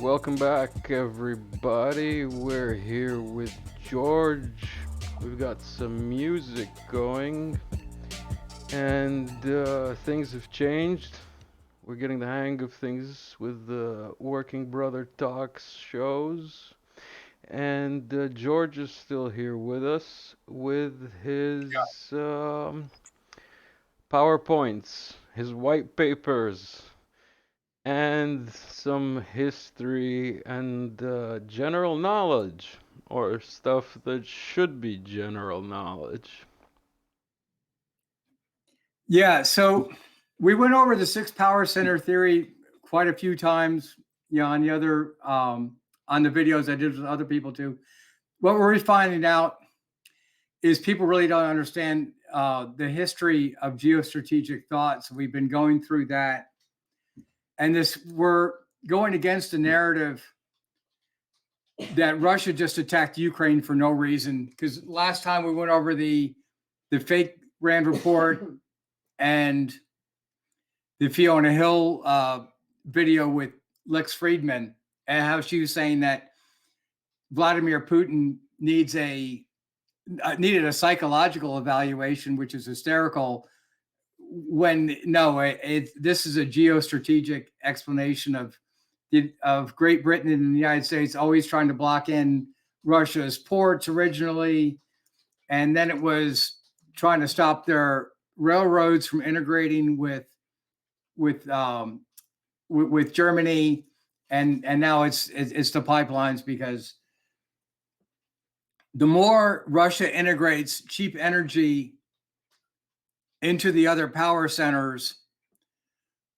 Welcome back, everybody. We're here with George. We've got some music going, and things have changed. We're getting the hang of things with the Working Brother Talks shows. And George is still here with us with his PowerPoints, his white papers, and some history and general knowledge, or stuff that should be general knowledge. Yeah, so we went over the six power center theory quite a few times, on the other on the videos I did with other people too. What we're finding out is people really don't understand the history of geostrategic thought. So we've been going through that, and we're going against the narrative that Russia just attacked Ukraine for no reason. Because last time we went over the fake RAND report and the Fiona Hill video with Lex Friedman, and how she was saying that Vladimir Putin needed a psychological evaluation, which is hysterical. When no, this is a geostrategic explanation of Great Britain and the United States always trying to block in Russia's ports originally, and then it was trying to stop their railroads from integrating with Germany, and now it's the pipelines, because the more Russia integrates cheap energy into the other power centers,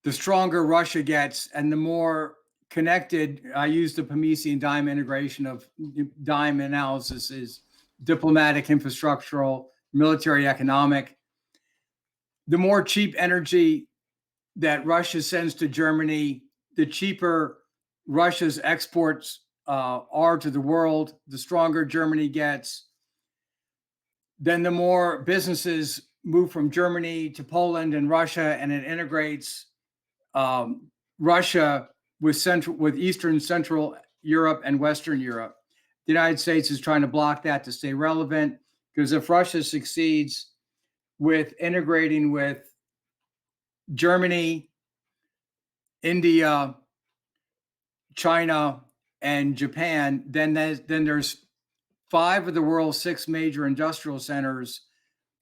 the stronger Russia gets, and the more connected. I use the Promethean dime integration of dime analysis is diplomatic, infrastructural, military, economic. The more cheap energy that Russia sends to Germany, the cheaper Russia's exports are to the world, the stronger Germany gets. Then the more businesses move from Germany to Poland and Russia, and it integrates Russia with Eastern, Central Europe and Western Europe. The United States is trying to block that to stay relevant, because if Russia succeeds with integrating with Germany, India, China, and Japan, then there's 5 of the world's 6 major industrial centers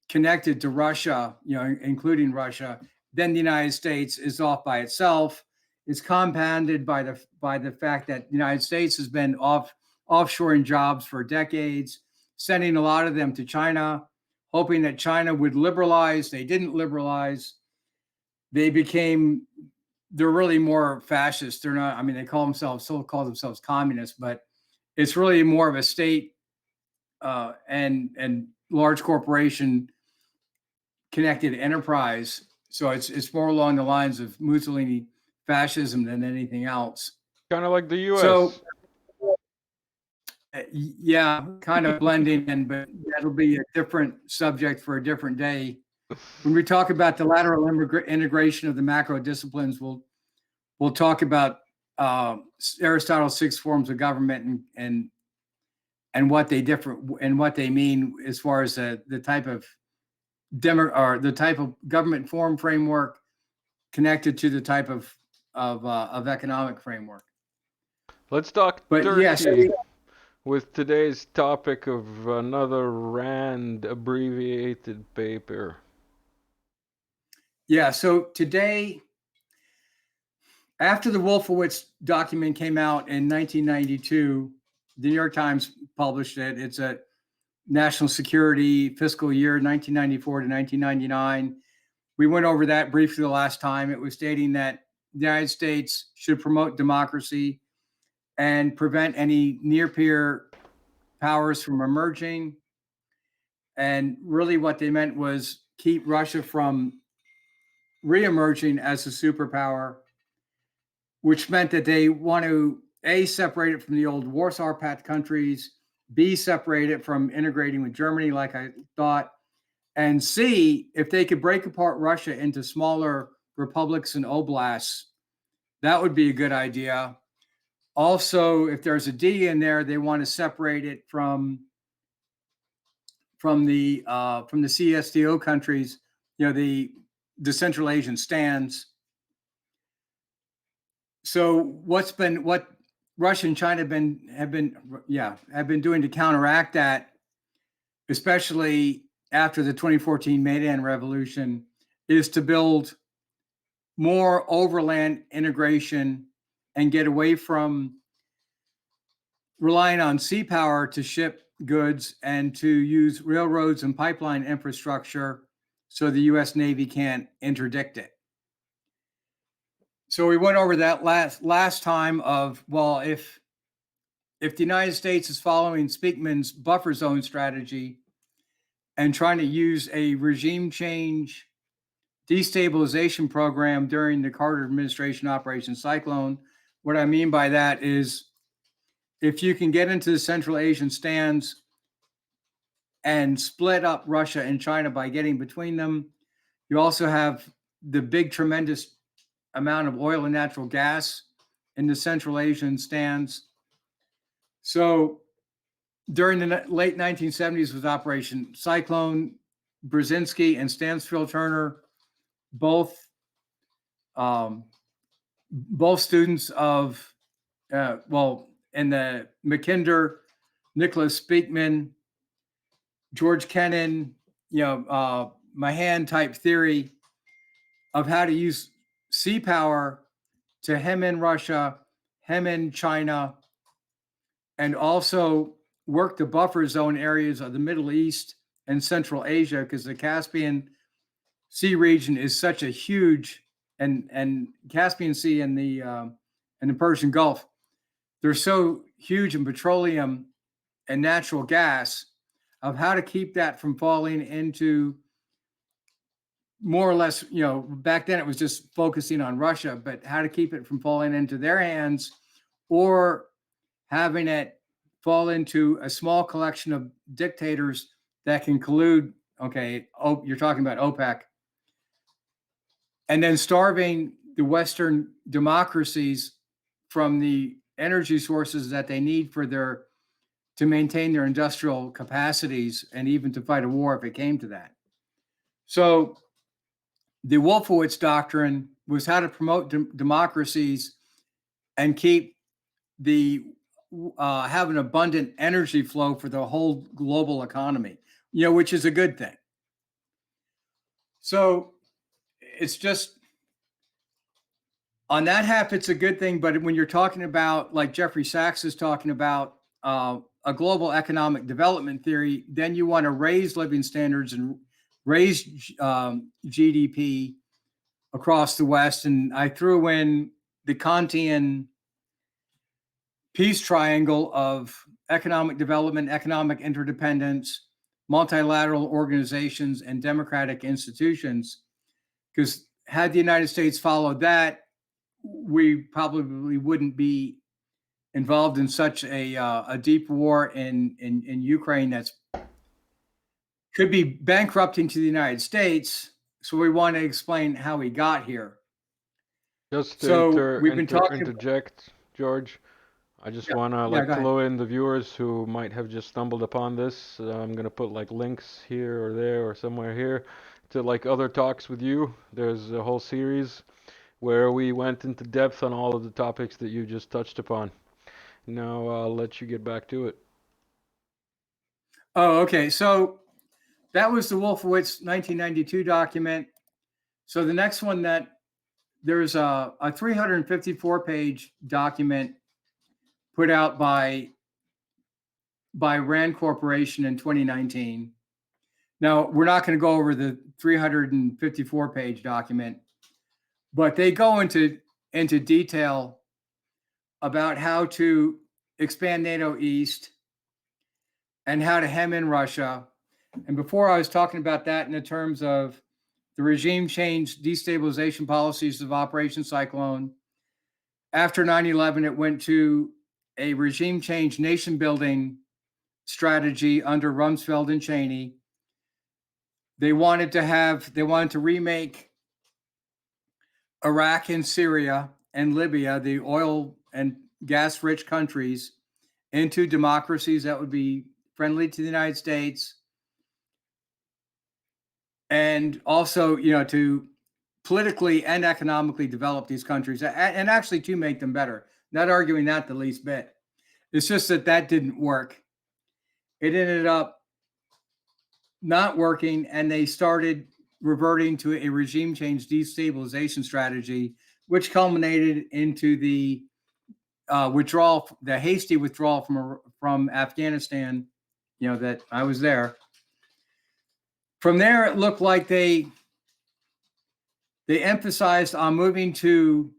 connected to Russia, including Russia. Then the United States is off by itself. It's compounded by the fact that the United States has been offshoring jobs for decades, sending a lot of them to China, hoping that China would liberalize. They didn't liberalize. They're really more fascist. They're not, they call themselves communists, but it's really more of a state and large corporation connected enterprise. So it's more along the lines of Mussolini fascism than anything else. Kind of like the US. So yeah, kind of blending in, but that'll be a different subject for a different day. When we talk about the lateral integration of the macro disciplines, we'll talk about Aristotle's 6 forms of government and what they differ and what they mean as far as the type of the type of government form framework connected to the type of economic framework. Let's talk Turkey. Yes, with today's topic of another RAND abbreviated paper. Yeah, so today, after the Wolfowitz document came out in 1992, the New York Times published it. It's a national security fiscal year 1994 to 1999. We went over that briefly the last time. It was stating that the United States should promote democracy and prevent any near-peer powers from emerging. And really what they meant was keep Russia from re-emerging as a superpower, which meant that they want to A, separate it from the old Warsaw Pact countries, B, separate it from integrating with Germany, like I thought, and C, if they could break apart Russia into smaller republics and oblasts, that would be a good idea. Also, if there's a D in there, they want to separate it from the CSTO countries, the Central Asian stands. So what Russia and China have been doing to counteract that, especially after the 2014 Maidan Revolution, is to build more overland integration and get away from relying on sea power to ship goods and to use railroads and pipeline infrastructure so the US Navy can't interdict it. So we went over that last time of, well, if the United States is following Speakman's buffer zone strategy and trying to use a regime change destabilization program during the Carter administration Operation Cyclone, what I mean by that is if you can get into the Central Asian stands and split up Russia and China by getting between them, you also have the big, tremendous amount of oil and natural gas in the Central Asian stands. So during the late 1970s with Operation Cyclone, Brzezinski and Stansfield Turner, both students of, in the Mackinder, Nicholas Speakman, George Kennan, Mahan type theory of how to use sea power to hem in Russia, hem in China, and also work the buffer zone areas of the Middle East and Central Asia, because the Caspian Sea region is such a huge, and Caspian Sea and the Persian Gulf, they're so huge in petroleum and natural gas, of how to keep that from falling into more or less, back then it was just focusing on Russia, but how to keep it from falling into their hands or having it fall into a small collection of dictators that can collude. Okay, you're talking about OPEC. And then starving the Western democracies from the energy sources that they need to maintain their industrial capacities and even to fight a war if it came to that. So the Wolfowitz doctrine was how to promote democracies and keep have an abundant energy flow for the whole global economy, which is a good thing. So it's just on that half, it's a good thing. But when you're talking about, like Jeffrey Sachs is talking about, a global economic development theory, then you want to raise living standards and raise GDP across the West. And I threw in the Kantian peace triangle of economic development, economic interdependence, multilateral organizations, and democratic institutions. Because had the United States followed that, we probably wouldn't be involved in such a deep war in Ukraine that's could be bankrupting to the United States. So we want to explain how we got here. Just to interject, George, I just want to clue in the viewers who might have just stumbled upon this. I'm going to put like links here or there or somewhere here to like other talks with you. There's a whole series where we went into depth on all of the topics that you just touched upon. Now I'll let you get back to it. Oh, okay. So that was the Wolfowitz 1992 document. So the next one, there's a 354-page document put out by RAND Corporation in 2019. Now, we're not going to go over the 354-page document, but they go into detail about how to expand NATO East and how to hem in Russia. And before I was talking about that in the terms of the regime change destabilization policies of Operation Cyclone. After 9/11, it went to a regime change nation building strategy under Rumsfeld and Cheney. They wanted to remake Iraq and Syria and Libya, the oil and gas-rich countries into democracies that would be friendly to the United States, and also, to politically and economically develop these countries and actually to make them better. Not arguing that the least bit. It's just that didn't work. It ended up not working, and they started reverting to a regime change destabilization strategy, which culminated into the the hasty withdrawal from Afghanistan. That I was there. From there, it looked like they emphasized on moving to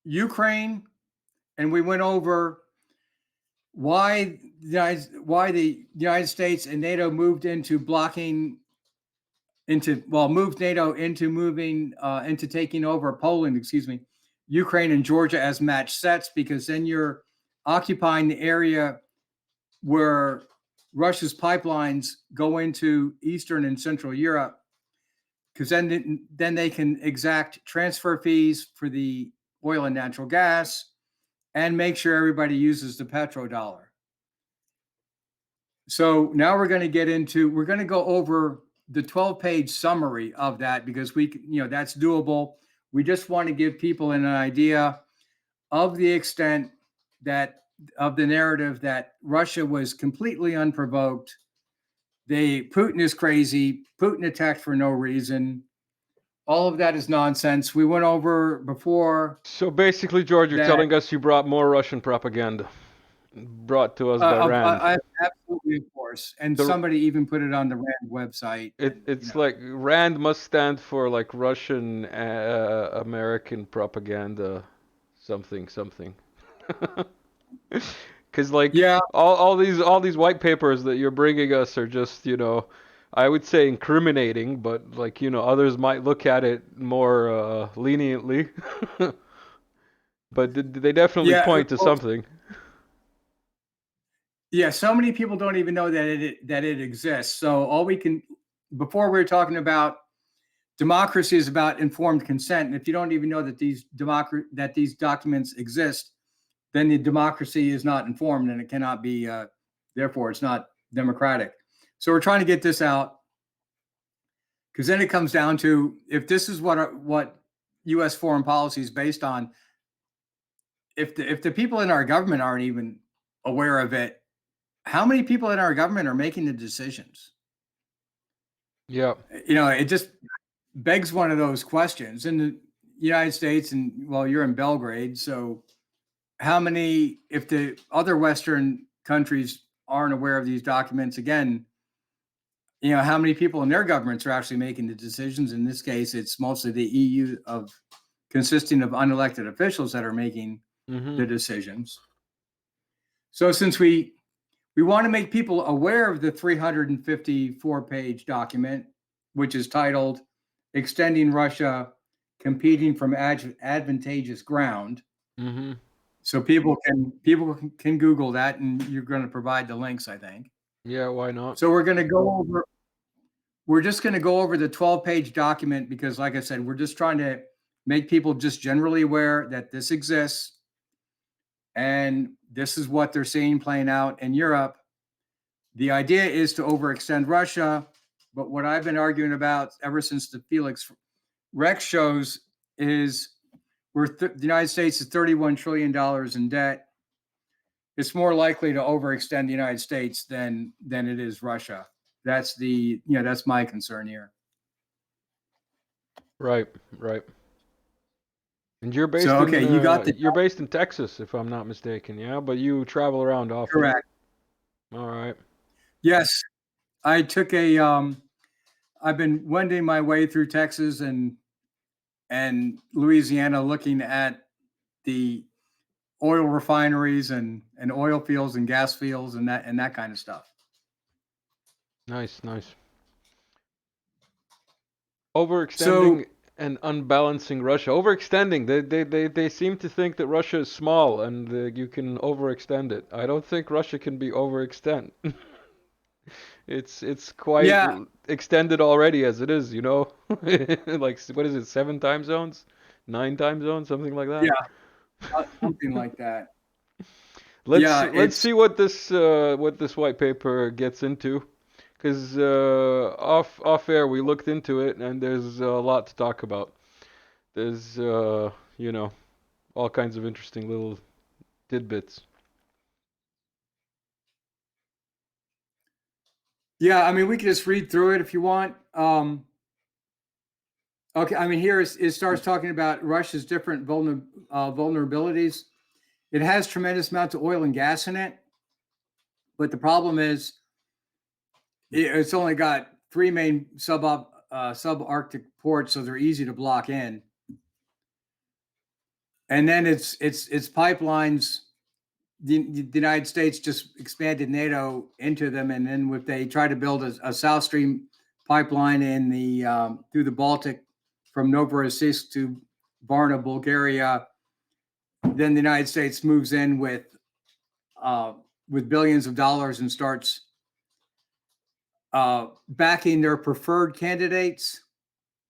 Ukraine, and we went over why the United States and NATO moved into moved NATO into into taking over Poland, Ukraine and Georgia as match sets, because then you're occupying the area where Russia's pipelines go into Eastern and Central Europe, because then they can exact transfer fees for the oil and natural gas and make sure everybody uses the petrodollar. So now we're going to go over the 12-page summary of that, because that's doable. We just want to give people an idea of the extent of the narrative that Russia was completely unprovoked. Putin is crazy. Putin attacked for no reason. All of that is nonsense. We went over before. So basically, George, you're telling us you brought more Russian propaganda brought to us by RAND. Absolutely, of course. And somebody even put it on the RAND website. It's like RAND must stand for like Russian American propaganda, something. Because all these white papers that you're bringing us are just, I would say incriminating, but others might look at it more leniently. But they definitely point to something. Yeah, so many people don't even know that it exists. So before we were talking about democracy is about informed consent, and if you don't even know that these documents exist, then the democracy is not informed, and it cannot be. Therefore, it's not democratic. So we're trying to get this out, because then it comes down to, if this is what U.S. foreign policy is based on, if the people in our government aren't even aware of it, how many people in our government are making the decisions? Yeah. It just begs one of those questions. In the United States, and you're in Belgrade, so how many, if the other Western countries aren't aware of these documents, again, how many people in their governments are actually making the decisions? In this case, it's mostly the EU consisting of unelected officials that are making the decisions. So since we want to make people aware of the 354-page document, which is titled "Extending Russia, Competing from Advantageous Ground." So people can Google that, and you're going to provide the links, I think. Yeah, why not? So we're just going to go over the 12-page document, because, like I said, we're just trying to make people just generally aware that this exists. And this is what they're seeing playing out in Europe. The idea is to overextend Russia. But what I've been arguing about ever since the Felix Rex shows is the United States is $31 trillion in debt. It's more likely to overextend the United States than it is Russia. That's that's my concern here. Right. And you're based you're based in Texas, if I'm not mistaken, yeah? But you travel around often. Correct. All right. Yes. I took I've been wending my way through Texas and Louisiana, looking at the oil refineries and oil fields and gas fields and that kind of stuff. Nice. Overextending and unbalancing Russia. Overextending. They seem to think that Russia is small and you can overextend it. I don't think Russia can be overextended. It's quite extended already as it is, Like, what is it, 7 time zones? 9 time zones? Something like that? Yeah. something like that. Let's Yeah, let's it's see what this white paper gets into, because off air we looked into it and there's a lot to talk about. There's you know, all kinds of interesting little tidbits. yeah. I mean, we can just read through it if you want. Okay, I mean, here it starts talking about Russia's different vulnerabilities. It has tremendous amounts of oil and gas in it, but the problem is it's only got three main subarctic ports, so they're easy to block in. And then it's pipelines. The United States just expanded NATO into them, and then if they try to build a South Stream pipeline in the through the Baltic from Novorossiysk to Varna, Bulgaria, then the United States moves in with billions of dollars and starts backing their preferred candidates,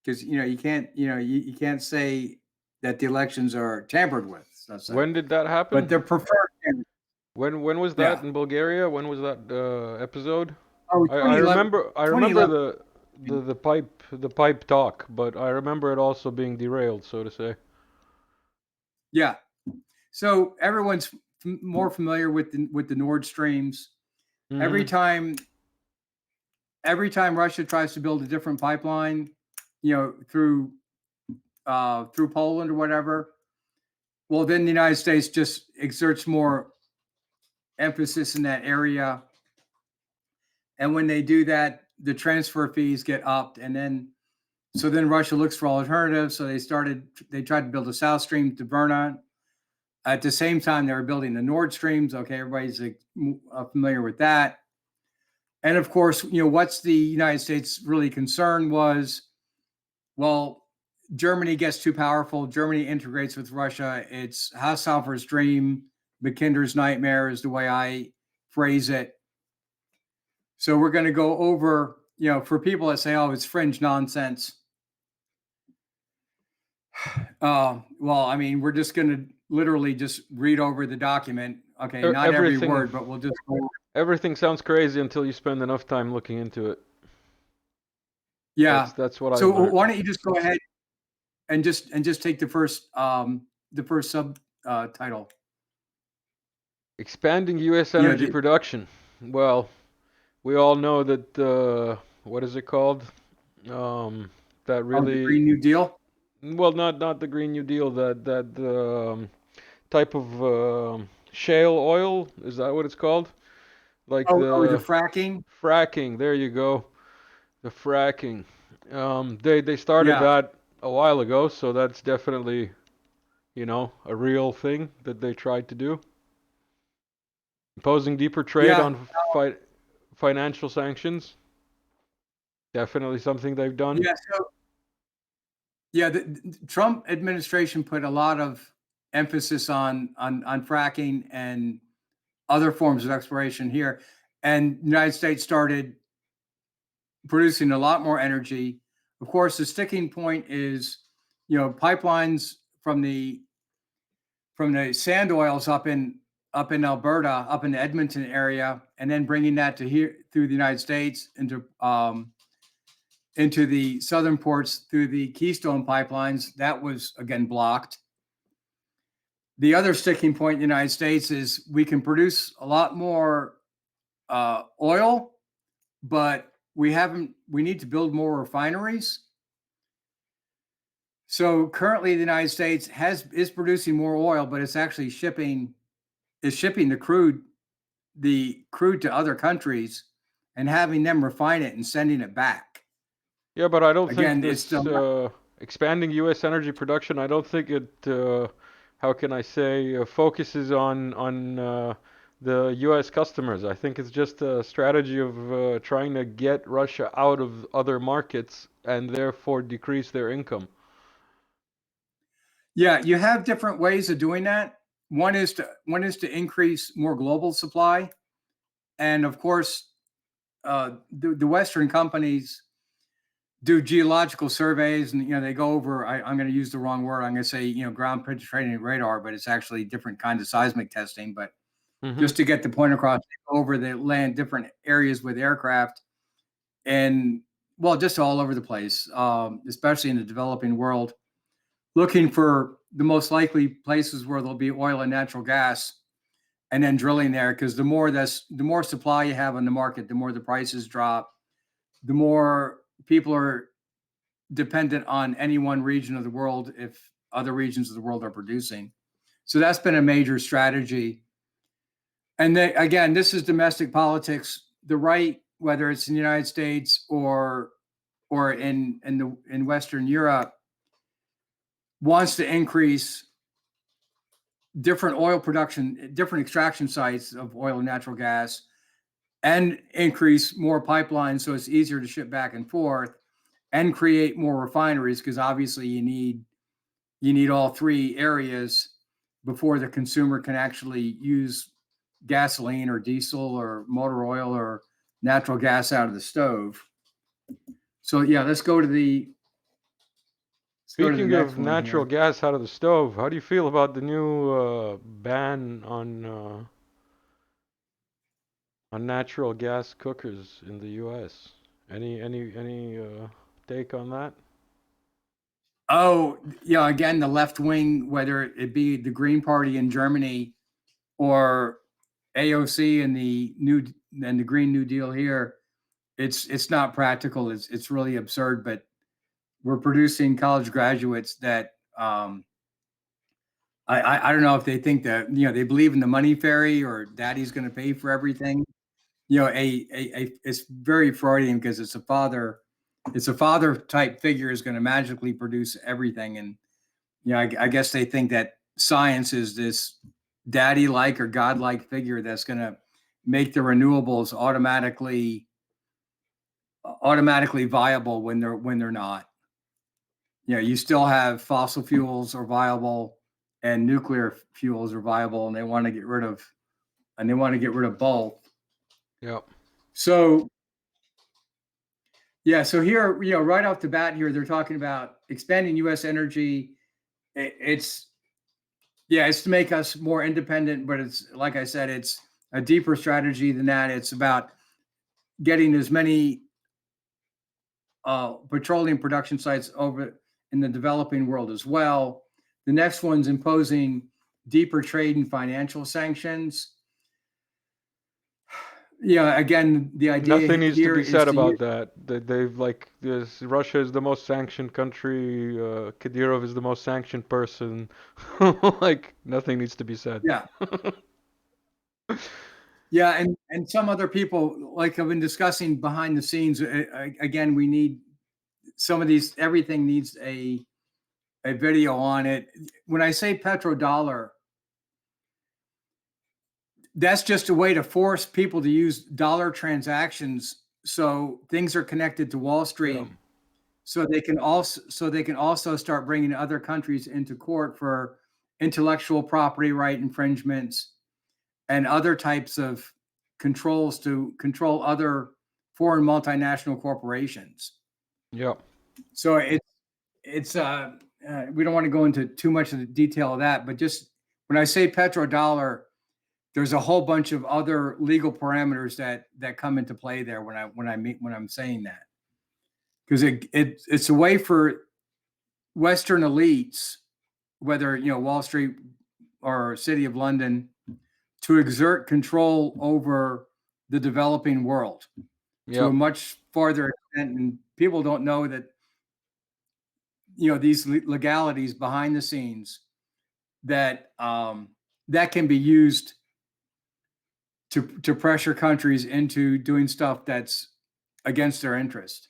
because you can't say that the elections are tampered with. When did that But happen? they're preferred candidates. When was that Yeah. in Bulgaria? When was that episode? Oh, I 2011. remember the pipe talk, but I remember it also being derailed, so to say. Yeah. So everyone's more familiar with the Nord Streams. Every Hmm. time Russia tries to build a different pipeline, through Poland or whatever, well, then the United States just exerts more emphasis in that area. And when they do that, the transfer fees get upped, and then Russia looks for alternatives. So they tried to build a South Stream to Varna. At the same time, they were building the Nord Streams. Okay, everybody's familiar with that. And of course, what's the United States really concerned was, well, Germany gets too powerful. Germany integrates with Russia. It's Haushofer's dream. Mackinder's nightmare is the way I phrase it. So we're going to go over, for people that say, oh, it's fringe nonsense. Well, I mean, we're just going to literally just read over the document. Okay, not every Everything word, but we'll just go. everything sounds crazy until you spend enough time looking into it. Yeah. That's what I So learned. why don't you just go ahead and just take the first sub title. Expanding U.S. Yeah, energy production. Well, we all know that what is it called? That the really, Green New Deal. well, not the Green New Deal. That type of shale oil, is that what it's called? Like The the fracking. fracking. There you go. The fracking. They started Yeah, that a while ago, so that's definitely, a real thing that they tried to do. Imposing deeper trade yeah, on financial sanctions. Definitely something they've done. yeah. So yeah, the Trump administration put a lot of emphasis on fracking and other forms of exploration here, and the United States started producing a lot more energy. Of course, the sticking point is, pipelines from the sand oils up in Alberta, up in the Edmonton area, and then bringing that to here through the United States into the southern ports through the Keystone pipelines. That was again blocked. The other sticking point in the United States is we can produce a lot more oil, but we need to build more refineries. So currently the United States is producing more oil, but it's actually shipping the crude to other countries and having them refine it and sending it back. Yeah, but I don't think Again, it's this still expanding U.S. energy production. I don't think it. How can I say? Focuses on the U.S. customers. I think it's just a strategy of trying to get Russia out of other markets and therefore decrease their income. yeah, you have different ways of doing that. One is to increase more global supply, and of course, the Western companies do geological surveys, and they go over. I'm going to use the wrong word. I'm going to say ground penetrating radar, but it's actually different kinds of seismic testing. But Mm-hmm. just to get the point across, over the land, different areas with aircraft, and well, just all over the place, especially in the developing world, looking for the most likely places where there'll be oil and natural gas, and then drilling there, because the more supply you have on the market, the more the prices drop, the more people are dependent on any one region of the world if other regions of the world are producing. So that's been a major strategy. And again, this is domestic politics. The right, whether it's in the United States or in Western Europe, wants to increase different oil production, different extraction sites of oil and natural gas, and increase more pipelines so it's easier to ship back and forth, and create more refineries, because obviously you need all three areas before the consumer can actually use gasoline or diesel or motor oil or natural gas out of the stove. So yeah, let's go to the Speaking next of one natural here. gas out of the stove, how do you feel about the new ban on natural gas cookers in the U.S.? Any take on that? Oh, yeah, again, the left wing, whether it be the Green Party in Germany or AOC and the Green New Deal here, it's not practical. It's really absurd. But we're producing college graduates that I don't know if they think that they believe in the money fairy or daddy's going to pay for everything. It's very Freudian, because it's a father type figure is going to magically produce everything. And I guess they think that science is this daddy like or godlike figure that's going to make the renewables automatically viable when they're not. You still have fossil fuels are viable and nuclear fuels are viable, and they want to get rid of both. Yep. So yeah, so here, right off the bat here, they're talking about expanding U.S. energy. It's to make us more independent, but it's, like I said, it's a deeper strategy than that. It's about getting as many petroleum production sites over in the developing world as well. The next one's imposing deeper trade and financial sanctions. Yeah, again, the idea Nothing needs to here be is said to about use, that. They've like this. Russia is the most sanctioned country. Kadyrov is the most sanctioned person. Like nothing needs to be said. yeah, yeah, and some other people, like I've been discussing behind the scenes. Again, we need some of these. Everything needs a video on it. When I say petrodollar, that's just a way to force people to use dollar transactions, so things are connected to Wall Yeah. Street, so they can also start bringing other countries into court for intellectual property right infringements and other types of controls to control other foreign multinational corporations. Yeah. So it's we don't want to go into too much of the detail of that, but just when I say petrodollar, there's a whole bunch of other legal parameters that come into play there when I'm saying that, because it's a way for Western elites, whether Wall Street or City of London, to exert control over the developing world to Yeah. a much farther extent, and people don't know that these legalities behind the scenes that that can be used to pressure countries into doing stuff that's against their interest.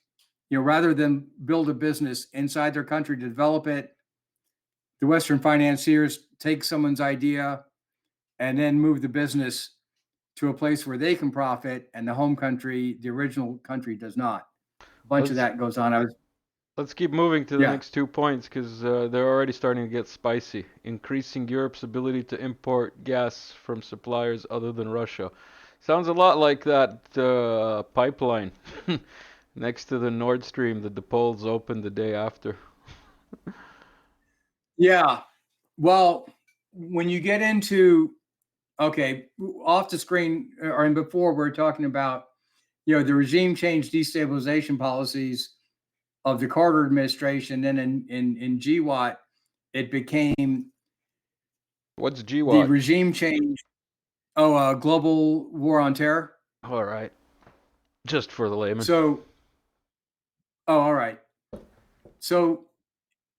Rather than build a business inside their country to develop it, the Western financiers take someone's idea and then move the business to a place where they can profit, and the home country, the original country, does not. A bunch of Let's that goes on. let's keep moving to the Yeah, next 2 points because they're already starting to get spicy. Increasing Europe's ability to import gas from suppliers other than Russia. Sounds a lot like that pipeline Next to the Nord Stream that the polls opened the day after. Yeah. Well, when you get into, okay, off the screen, or before we're talking about, the regime change destabilization policies of the Carter administration. Then in GWAT, it became What's the GWAT? regime change. Oh, global war on terror. All right. Just for the layman. So, all right. So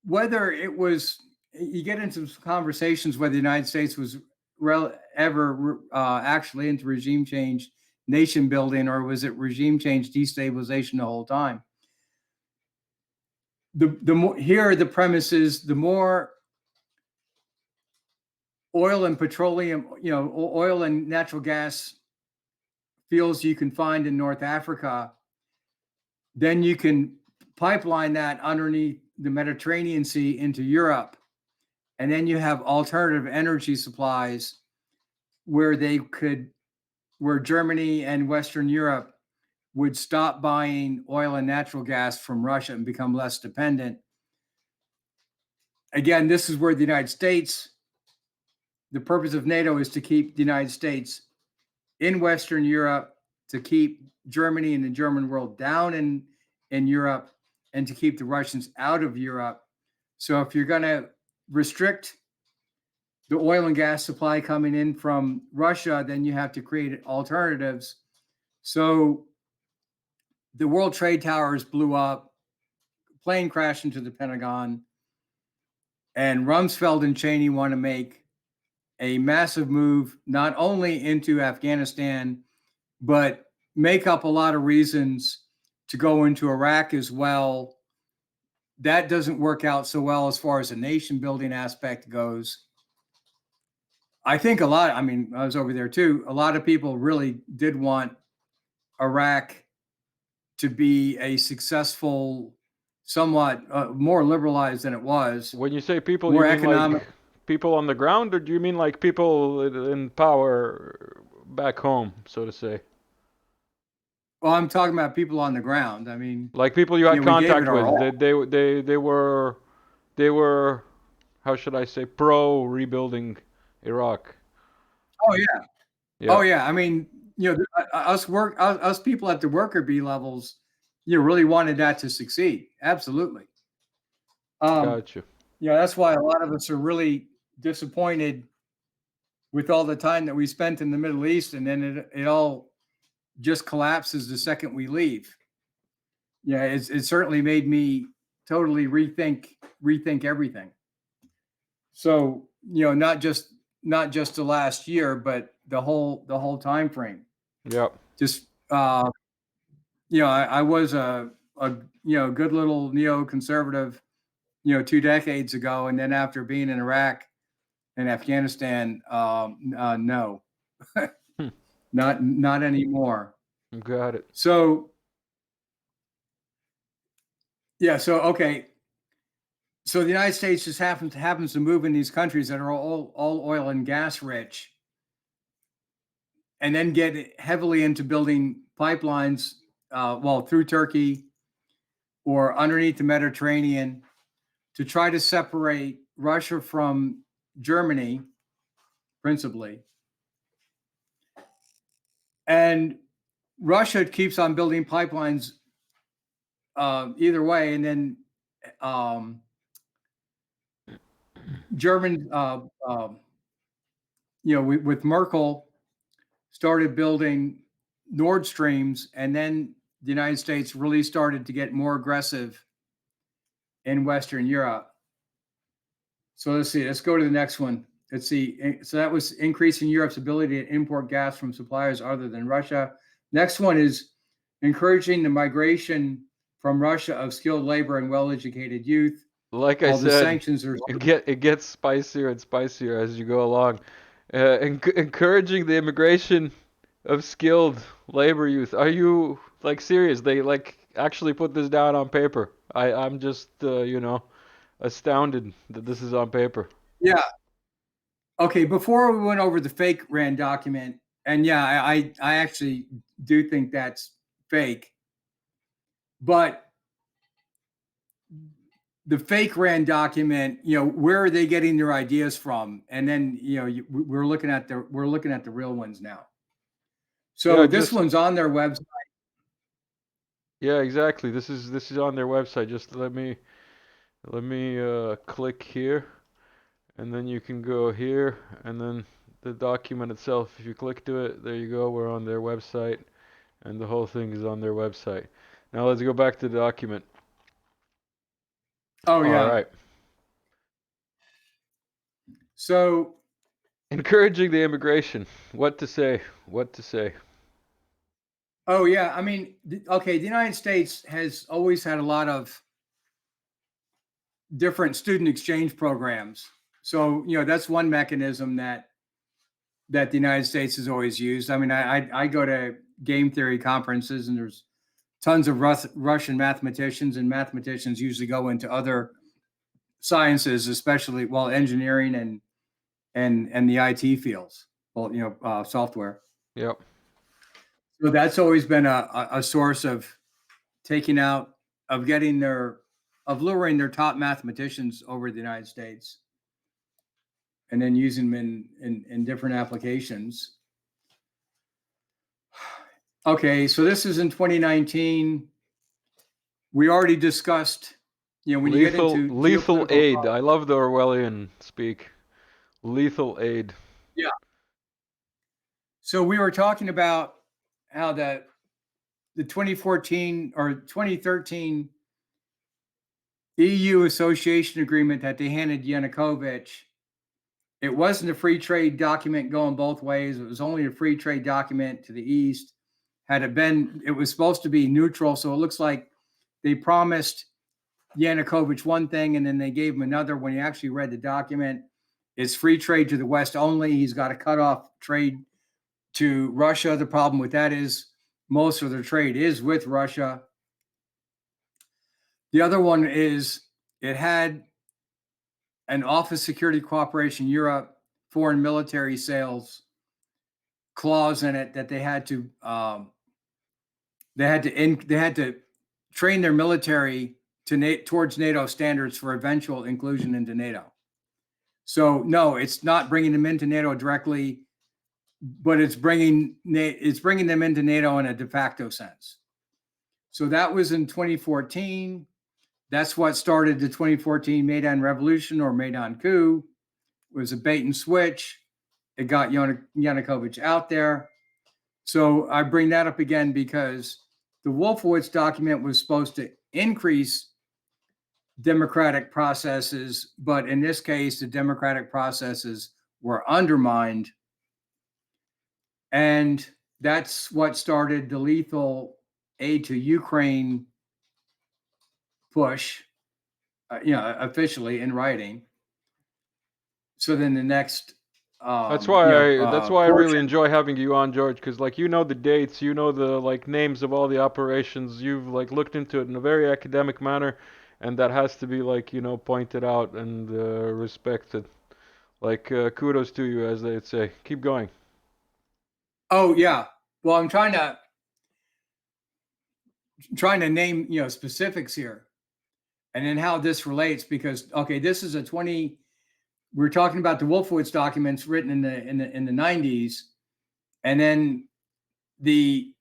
whether it was, you get into some conversations whether the United States was ever actually into regime change, nation building, or was it regime change destabilization the whole time? The more, here are the premises: the more oil and petroleum, oil and natural gas fields you can find in North Africa, then you can pipeline that underneath the Mediterranean Sea into Europe. And then you have alternative energy supplies where where Germany and Western Europe would stop buying oil and natural gas from Russia and become less dependent. Again, this is where the United States, the purpose of NATO is to keep the United States in Western Europe, to keep Germany and the German world down in Europe, and to keep the Russians out of Europe. So if you're going to restrict the oil and gas supply coming in from Russia, then you have to create alternatives. So the World Trade Towers blew up, plane crashed into the Pentagon, and Rumsfeld and Cheney want to make a massive move, not only into Afghanistan, but make up a lot of reasons to go into Iraq as well. That doesn't work out so well as far as the nation building aspect goes. I think I was over there too. A lot of people really did want Iraq to be a successful, somewhat more liberalized than it was. When you say people, you More mean economic. like people on the ground, or do you mean like people in power back home, so to say? Well, I'm talking about people on the ground. I mean, Like people you had we gave it contact our with. all. They were how should I say, pro rebuilding Iraq. Oh yeah. Yeah, Oh yeah. I mean, us people at the worker bee levels, really wanted that to succeed. Absolutely. Um, gotcha. that's why a lot of us are really disappointed with all the time that we spent in the Middle East, and then it all just collapses the second we leave. Yeah, it certainly made me totally rethink everything. So, not just the last year, but the whole time frame. Yeah, Just I was a good little neoconservative, 2 decades ago, and then after being in Iraq and Afghanistan, no, hmm, not anymore. got it. So yeah, so okay, so the United States just happens to move in these countries that are all oil and gas rich, and then get heavily into building pipelines, through Turkey or underneath the Mediterranean, to try to separate Russia from Germany, principally. And Russia keeps on building pipelines either way, and then um, German, with Merkel, started building Nord Streams, and then the United States really started to get more aggressive in Western Europe. So let's see. Let's go to the next one. Let's see. So that was increasing Europe's ability to import gas from suppliers other than Russia. Next one is encouraging the migration from Russia of skilled labor and well-educated youth. Like I All the said, sanctions are. it gets spicier and spicier as you go along. Encouraging the immigration of skilled labor youth. Are you like serious? They like actually put this down on paper. I'm just astounded that this is on paper. Yeah. Okay. Before we went over the fake RAND document, and yeah, I actually do think that's fake. But the fake RAND document, where are they getting their ideas from? And then, we're looking at the real ones now. So Yeah, this one's on their website. yeah, exactly. This is on their website. Just let me click here, and then you can go here, and then the document itself. If you click to it, there you go. We're on their website, and the whole thing is on their website. Now let's go back to the document. Oh yeah. All right. So Encouraging the immigration. What to say? What to say? Oh yeah, I mean, okay, the United States has always had a lot of different student exchange programs. So, that's one mechanism that the United States has always used. I mean, I go to game theory conferences, and there's tons of Russian mathematicians, and mathematicians usually go into other sciences, especially engineering and the IT fields, software. Yep. So that's always been a source of taking out, of luring their top mathematicians over the United States, and then using them in different applications. Okay, so this is in 2019. We already discussed, when you get into lethal aid. I love the Orwellian speak. Lethal aid. Yeah. So we were talking about how the 2014 or 2013 EU association agreement that they handed Yanukovych, it wasn't a free trade document going both ways. It was only a free trade document to the East. Had it been, it was supposed to be neutral. So it looks like they promised Yanukovych one thing, and then they gave him another. When you actually read the document, it's free trade to the West only. He's got to cut off trade to Russia. The problem with that is most of their trade is with Russia. The other one is it had an Office Security Cooperation Europe foreign military sales clause in it that they had to train their military towards NATO standards for eventual inclusion into NATO. So no, it's not bringing them into NATO directly, but it's bringing them into NATO in a de facto sense. So that was in 2014. That's what started the 2014 Maidan Revolution or Maidan coup. It was a bait and switch. It got Yanukovych out there. So I bring that up again because the Wolfowitz document was supposed to increase democratic processes, but in this case, the democratic processes were undermined. And that's what started the lethal aid to Ukraine push, officially in writing. So then the next That's why I really enjoy having you on, George, because the dates, the names of all the operations. You've looked into it in a very academic manner, and that has to be pointed out and respected. Kudos to you, as they'd say. Keep going. Oh yeah. Well, I'm trying to name specifics here, and then how this relates, because this is we're talking about the Wolfowitz documents written in the 90s, and then the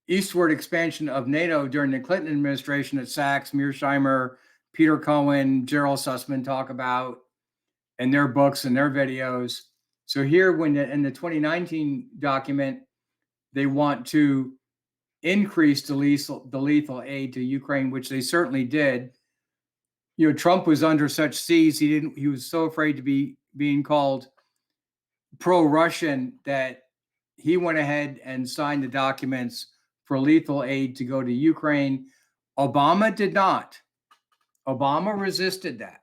eastward expansion of NATO during the Clinton administration that Sachs, Mearsheimer, Peter Cohen, Gerald Sussman talk about in their books and their videos. So here, when in the 2019 document, they want to increase the lethal aid to Ukraine, which they certainly did. Trump was under such siege, he was so afraid to be being called pro-Russian that he went ahead and signed the documents for lethal aid to go to Ukraine. Obama did not. Obama resisted that.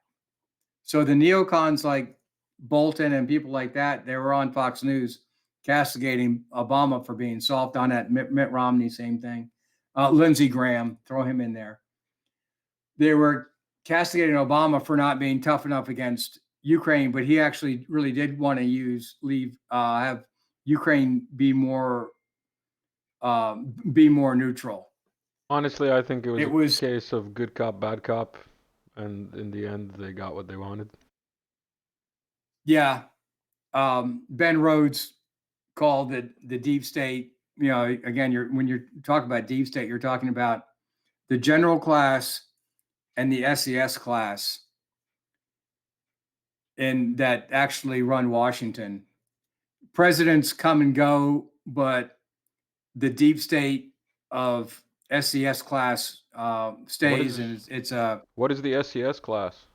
So the neocons like Bolton and people like that, they were on Fox News castigating Obama for being soft on that. Mitt Romney, same thing. Lindsey Graham, throw him in there. They were castigating Obama for not being tough enough against Ukraine, but he actually really did want to have Ukraine be more neutral. Honestly, I think it was It a was, case of good cop, bad cop, and in the end, they got what they wanted. yeah. Ben Rhodes called it the deep state. You know, again, when you're talking about deep state, you're talking about the general class and the SES class, and that actually run Washington. Presidents come and go, but the deep state of SES class What stays, is and it's a what is the SES class?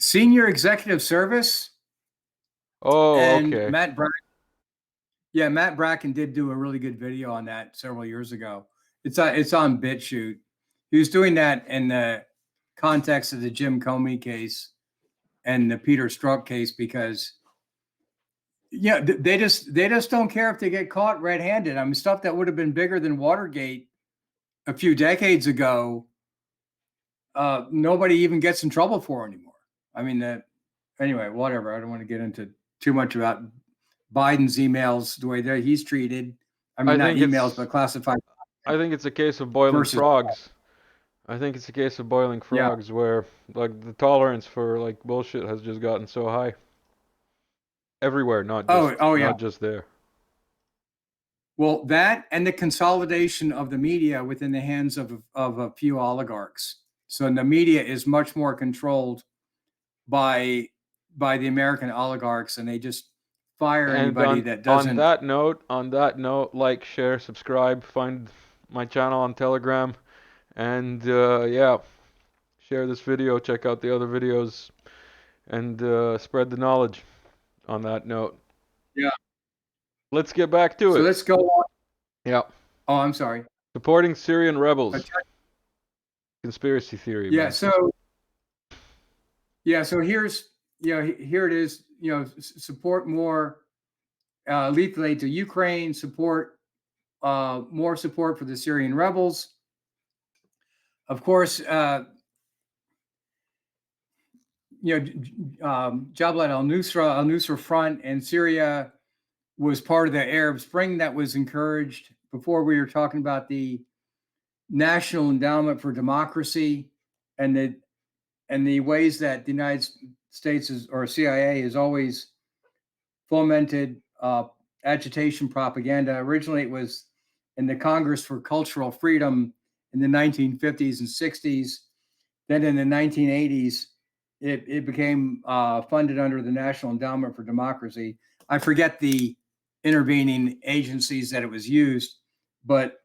senior executive service. Oh, And okay. Matt Bracken did do a really good video on that several years ago. It's on BitChute. He was doing that in the context of the Jim Comey case and the Peter Strzok case because they just don't care if they get caught red-handed. I mean, stuff that would have been bigger than Watergate a few decades ago, nobody even gets in trouble for anymore. I mean, anyway, whatever. I don't want to get into too much about Biden's emails, the way that he's treated. I mean, I not think emails, it's but classified I think it's a case of boiling versus, frogs. I think it's a case of boiling yeah. frogs where like the tolerance for like bullshit has just gotten so high everywhere, Oh, yeah. not just there. Well, that and the consolidation of the media within the hands of a few oligarchs. So the media is much more controlled by the American oligarchs, and they just fire And anybody that doesn't. on that note, like, share, subscribe, find my channel on Telegram, and yeah, share this video, check out the other videos, and spread the knowledge. On that note, Yeah. let's get back to So it. let's go on. Yeah, Oh, I'm sorry. supporting Syrian rebels. Conspiracy theory, Yeah. man. So here's here it is. Support more lethal aid to Ukraine. Support more support for the Syrian rebels. Of course, Jabhat al-Nusra Front in Syria was part of the Arab Spring that was encouraged. Before, we were talking about the National Endowment for Democracy and the ways that the United States or CIA has always fomented agitation propaganda. Originally, it was in the Congress for Cultural Freedom in the 1950s and 60s. Then in the 1980s, it became funded under the National Endowment for Democracy. I forget the intervening agencies that it was used, but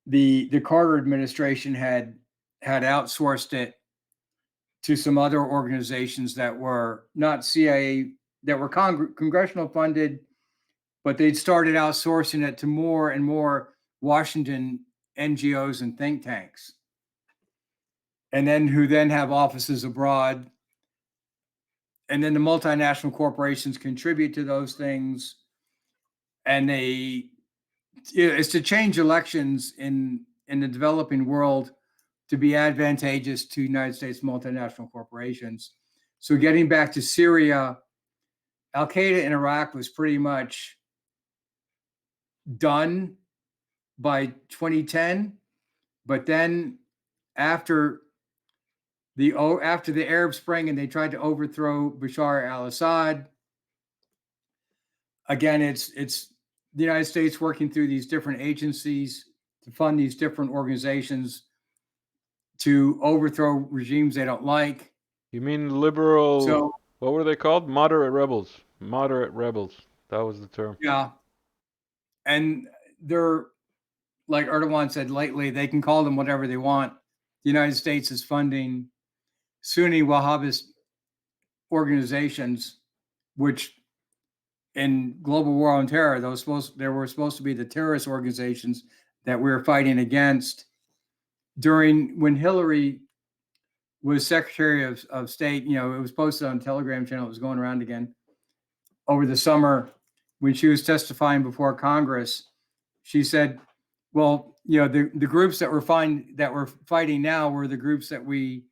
the Carter administration had outsourced it to some other organizations that were not CIA, that were congressional funded, but they'd started outsourcing it to more and more Washington NGOs and think tanks, and then who then have offices abroad. And then the multinational corporations contribute to those things, and it's to change elections in the developing world to be advantageous to United States multinational corporations. So getting back to Syria, Al Qaeda in Iraq was pretty much done by 2010, but then after the Arab Spring and they tried to overthrow Bashar al-Assad, again, it's the United States working through these different agencies to fund these different organizations to overthrow regimes they don't like. You mean liberal? So What were they called? Moderate rebels. Moderate rebels. That was the term. yeah, and they're, like Erdogan said lately, they can call them whatever they want. The United States is funding Sunni Wahhabist organizations, which in global war on terror, there were supposed to be the terrorist organizations that we were fighting against. When Hillary was Secretary of State, it was posted on a Telegram channel. It was going around again over the summer when she was testifying before Congress. She said, "Well, the groups that we're fighting now were the groups that we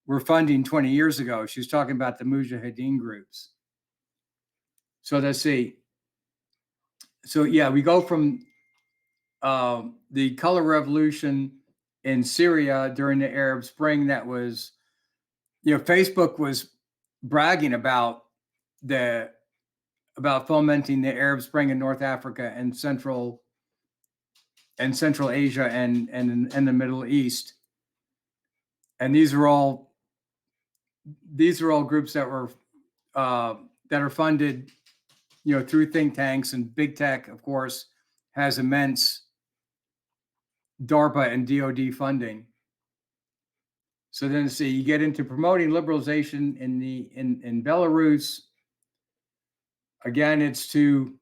were funding 20 years ago." She was talking about the Mujahideen groups. So let's see. So yeah, we go from the color revolution in Syria during the Arab Spring. That was, Facebook was bragging about fomenting the Arab Spring in North Africa and Central Asia and the Middle East. And these are all groups that were that are funded, through think tanks, and big tech, of course, has immense DARPA and DoD funding. So then, see, you get into promoting liberalization in Belarus. Again, it's to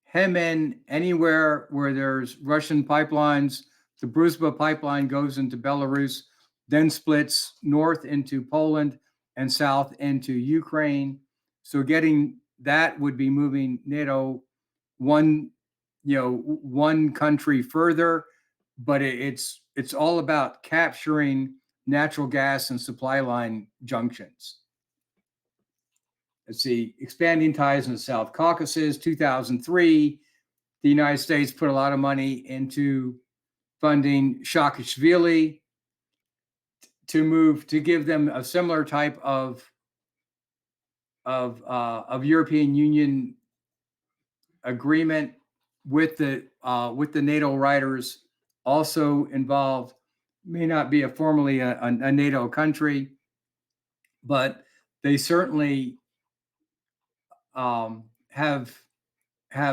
hem in anywhere where there's Russian pipelines. The Druzhba pipeline goes into Belarus, then splits north into Poland and south into Ukraine. So getting that would be moving NATO one country further, but it's all about capturing natural gas and supply line junctions. Let's see, expanding ties in the South Caucasus. 2003, the United States put a lot of money into funding Saakashvili to give them a similar type of European Union agreement with the NATO riders also involved. May not be formally a NATO country, but they certainly have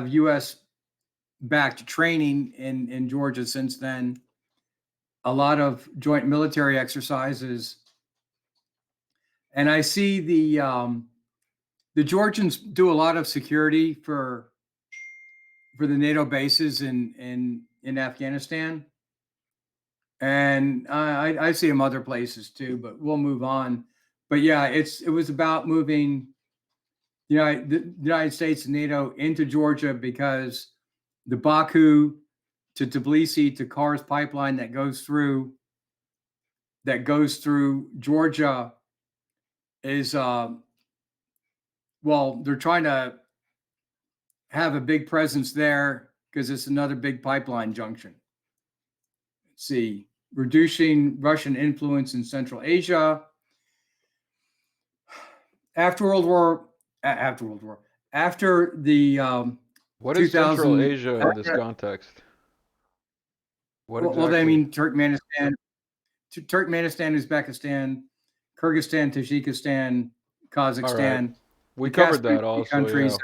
U.S. backed training in Georgia since then. A lot of joint military exercises, and I see the Georgians do a lot of security for the NATO bases in Afghanistan, and I see them other places too. But we'll move on. But yeah, it was about moving the United States and NATO into Georgia, because the Baku to Tbilisi to Kars pipeline that goes through Georgia is they're trying to have a big presence there because it's another big pipeline junction. Let's see, reducing Russian influence in Central Asia. After the What is Central Asia in this context? What exactly? Well, they mean Turkmenistan, Uzbekistan, Kyrgyzstan, Tajikistan, Kazakhstan. Right. We covered that also. Countries. Yeah.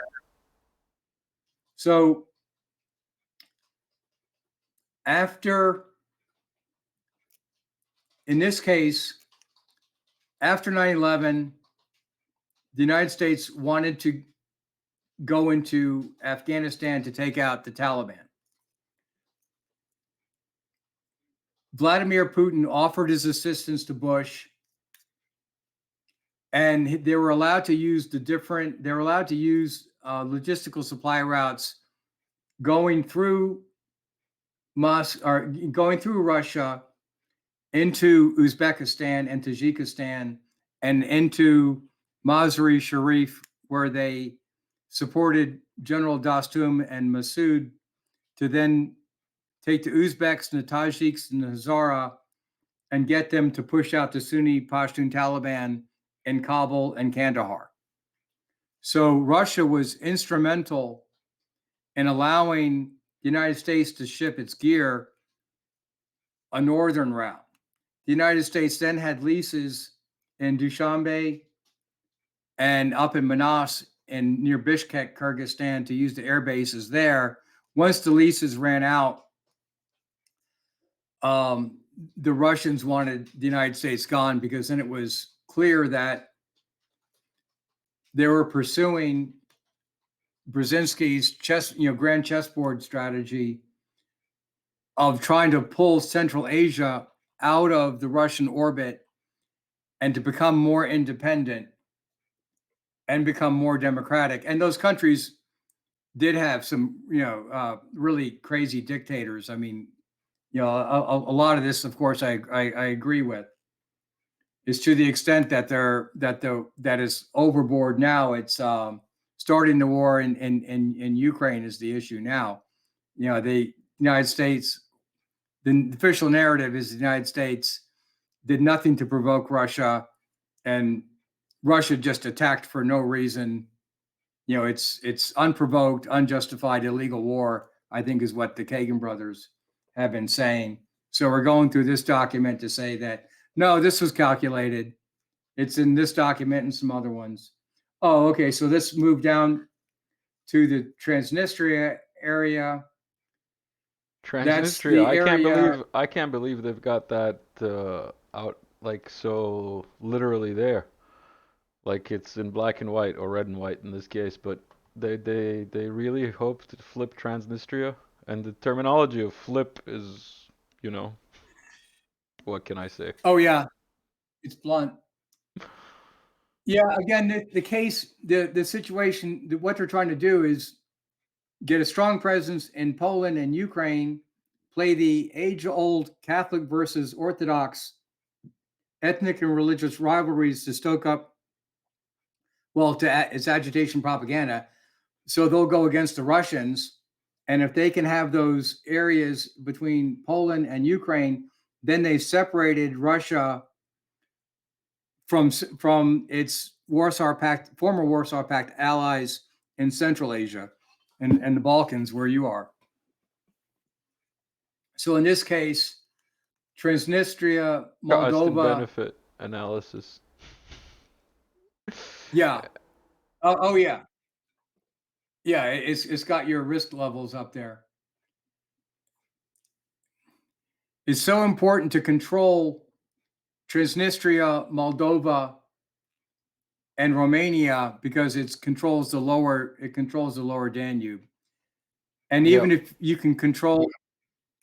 So in this case, after 9/11, the United States wanted to go into Afghanistan to take out the Taliban. Vladimir Putin offered his assistance to Bush, and they were allowed to use logistical supply routes going through going through Russia into Uzbekistan and Tajikistan and into Mazar-e Sharif, where they supported General Dostum and Massoud to then take the Uzbeks and the Tajiks and the Hazara and get them to push out the Sunni Pashtun Taliban in Kabul and Kandahar. So Russia was instrumental in allowing the United States to ship its gear a northern route. The United States then had leases in Dushanbe and up in Manas and near Bishkek, Kyrgyzstan, to use the air bases there. Once the leases ran out, the Russians wanted the United States gone, because then it was clear that they were pursuing Brzezinski's grand chessboard strategy of trying to pull Central Asia out of the Russian orbit and to become more independent and become more democratic. And those countries did have some, really crazy dictators. I mean, a lot of this, of course, I agree with. Is to the extent that that is overboard now. It's starting the war in Ukraine is the issue now. the United States, the official narrative is the United States did nothing to provoke Russia, and Russia just attacked for no reason. It's unprovoked, unjustified, illegal war, I think is what the Kagan brothers have been saying. So we're going through this document to say that, no, this was calculated. It's in this document and some other ones. Oh, okay. So let's move down to the Transnistria area. Transnistria. I can't believe they've got that out like so literally there. Like it's in black and white or red and white in this case, but they really hope to flip Transnistria, and the terminology of flip is, what can I say? Oh yeah, it's blunt. Yeah, again, the case, the situation, what they're trying to do is get a strong presence in Poland and Ukraine, play the age-old Catholic versus Orthodox ethnic and religious rivalries to stoke up, it's agitation propaganda. So they'll go against the Russians. And if they can have those areas between Poland and Ukraine, then they separated Russia from its former Warsaw Pact allies in Central Asia and the Balkans, where you are. So in this case, Transnistria, Cost and Moldova. benefit analysis. Yeah. Oh yeah. Yeah, it's got your risk levels up there. It's so important to control Transnistria, Moldova, and Romania because it controls the lower Danube. And even if you can control,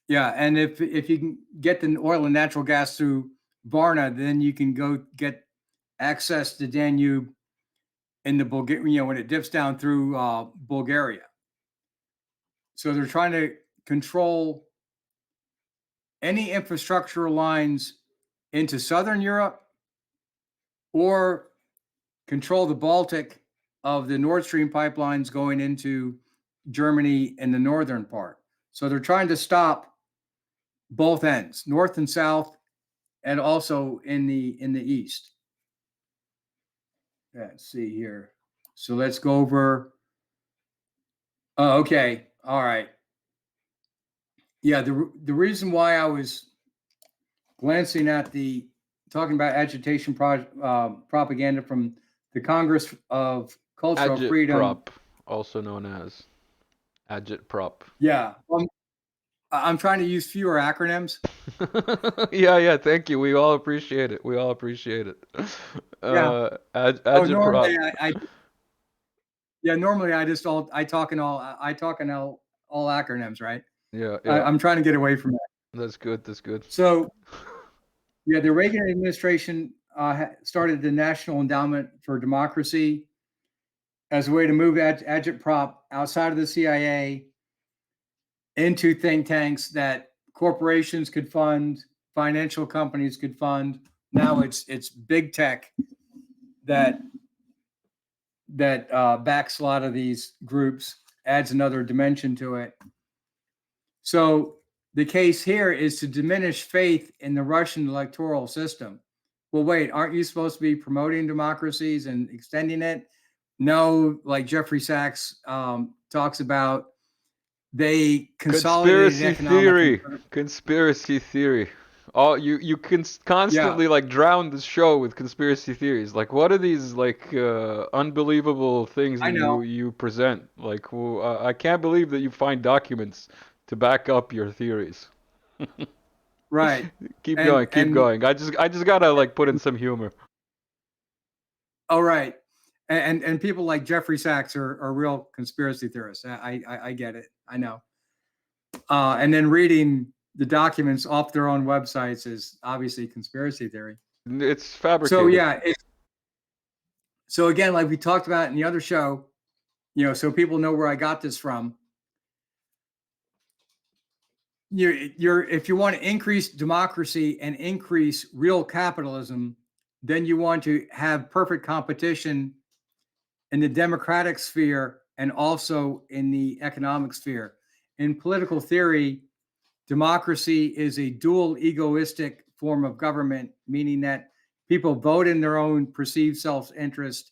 and if you can get the oil and natural gas through Varna, then you can go get access to Danube in the Bulgaria, when it dips down through Bulgaria. So they're trying to control any infrastructural lines into Southern Europe or control the Baltic of the Nord Stream pipelines going into Germany in the northern part. So they're trying to stop both ends, north and south, and also in the east. Let's see here. So let's go over. Oh, okay. All right. Yeah, the reason why I was glancing at talking about agitation propaganda from the Congress of Cultural Freedom. Agitprop, also known as Agitprop. Yeah. I'm trying to use fewer acronyms. Yeah, thank you. We all appreciate it. Yeah. Agitprop. Normally I talk in all acronyms, right? Yeah. I'm trying to get away from that. That's good. So, the Reagan administration started the National Endowment for Democracy as a way to move agitprop outside of the CIA into think tanks that corporations could fund, financial companies could fund. Now it's big tech that backs a lot of these groups, adds another dimension to it. So the case here is to diminish faith in the Russian electoral system. Well, wait, aren't you supposed to be promoting democracies and extending it? No, like Jeffrey Sachs talks about, they consolidated Conspiracy theory. Oh, you can constantly drown the show with conspiracy theories. Like, what are these unbelievable things that you present? Like, I can't believe that you find documents to back up your theories. Right. Keep going. I just gotta put in some humor. Oh, right. And people like Jeffrey Sachs are real conspiracy theorists. I get it. I know. And then reading the documents off their own websites is obviously conspiracy theory. It's fabricated. So again, like we talked about in the other show, so people know where I got this from. If you want to increase democracy and increase real capitalism, then you want to have perfect competition in the democratic sphere and also in the economic sphere. in political theory, democracy is a dual egoistic form of government, meaning that people vote in their own perceived self-interest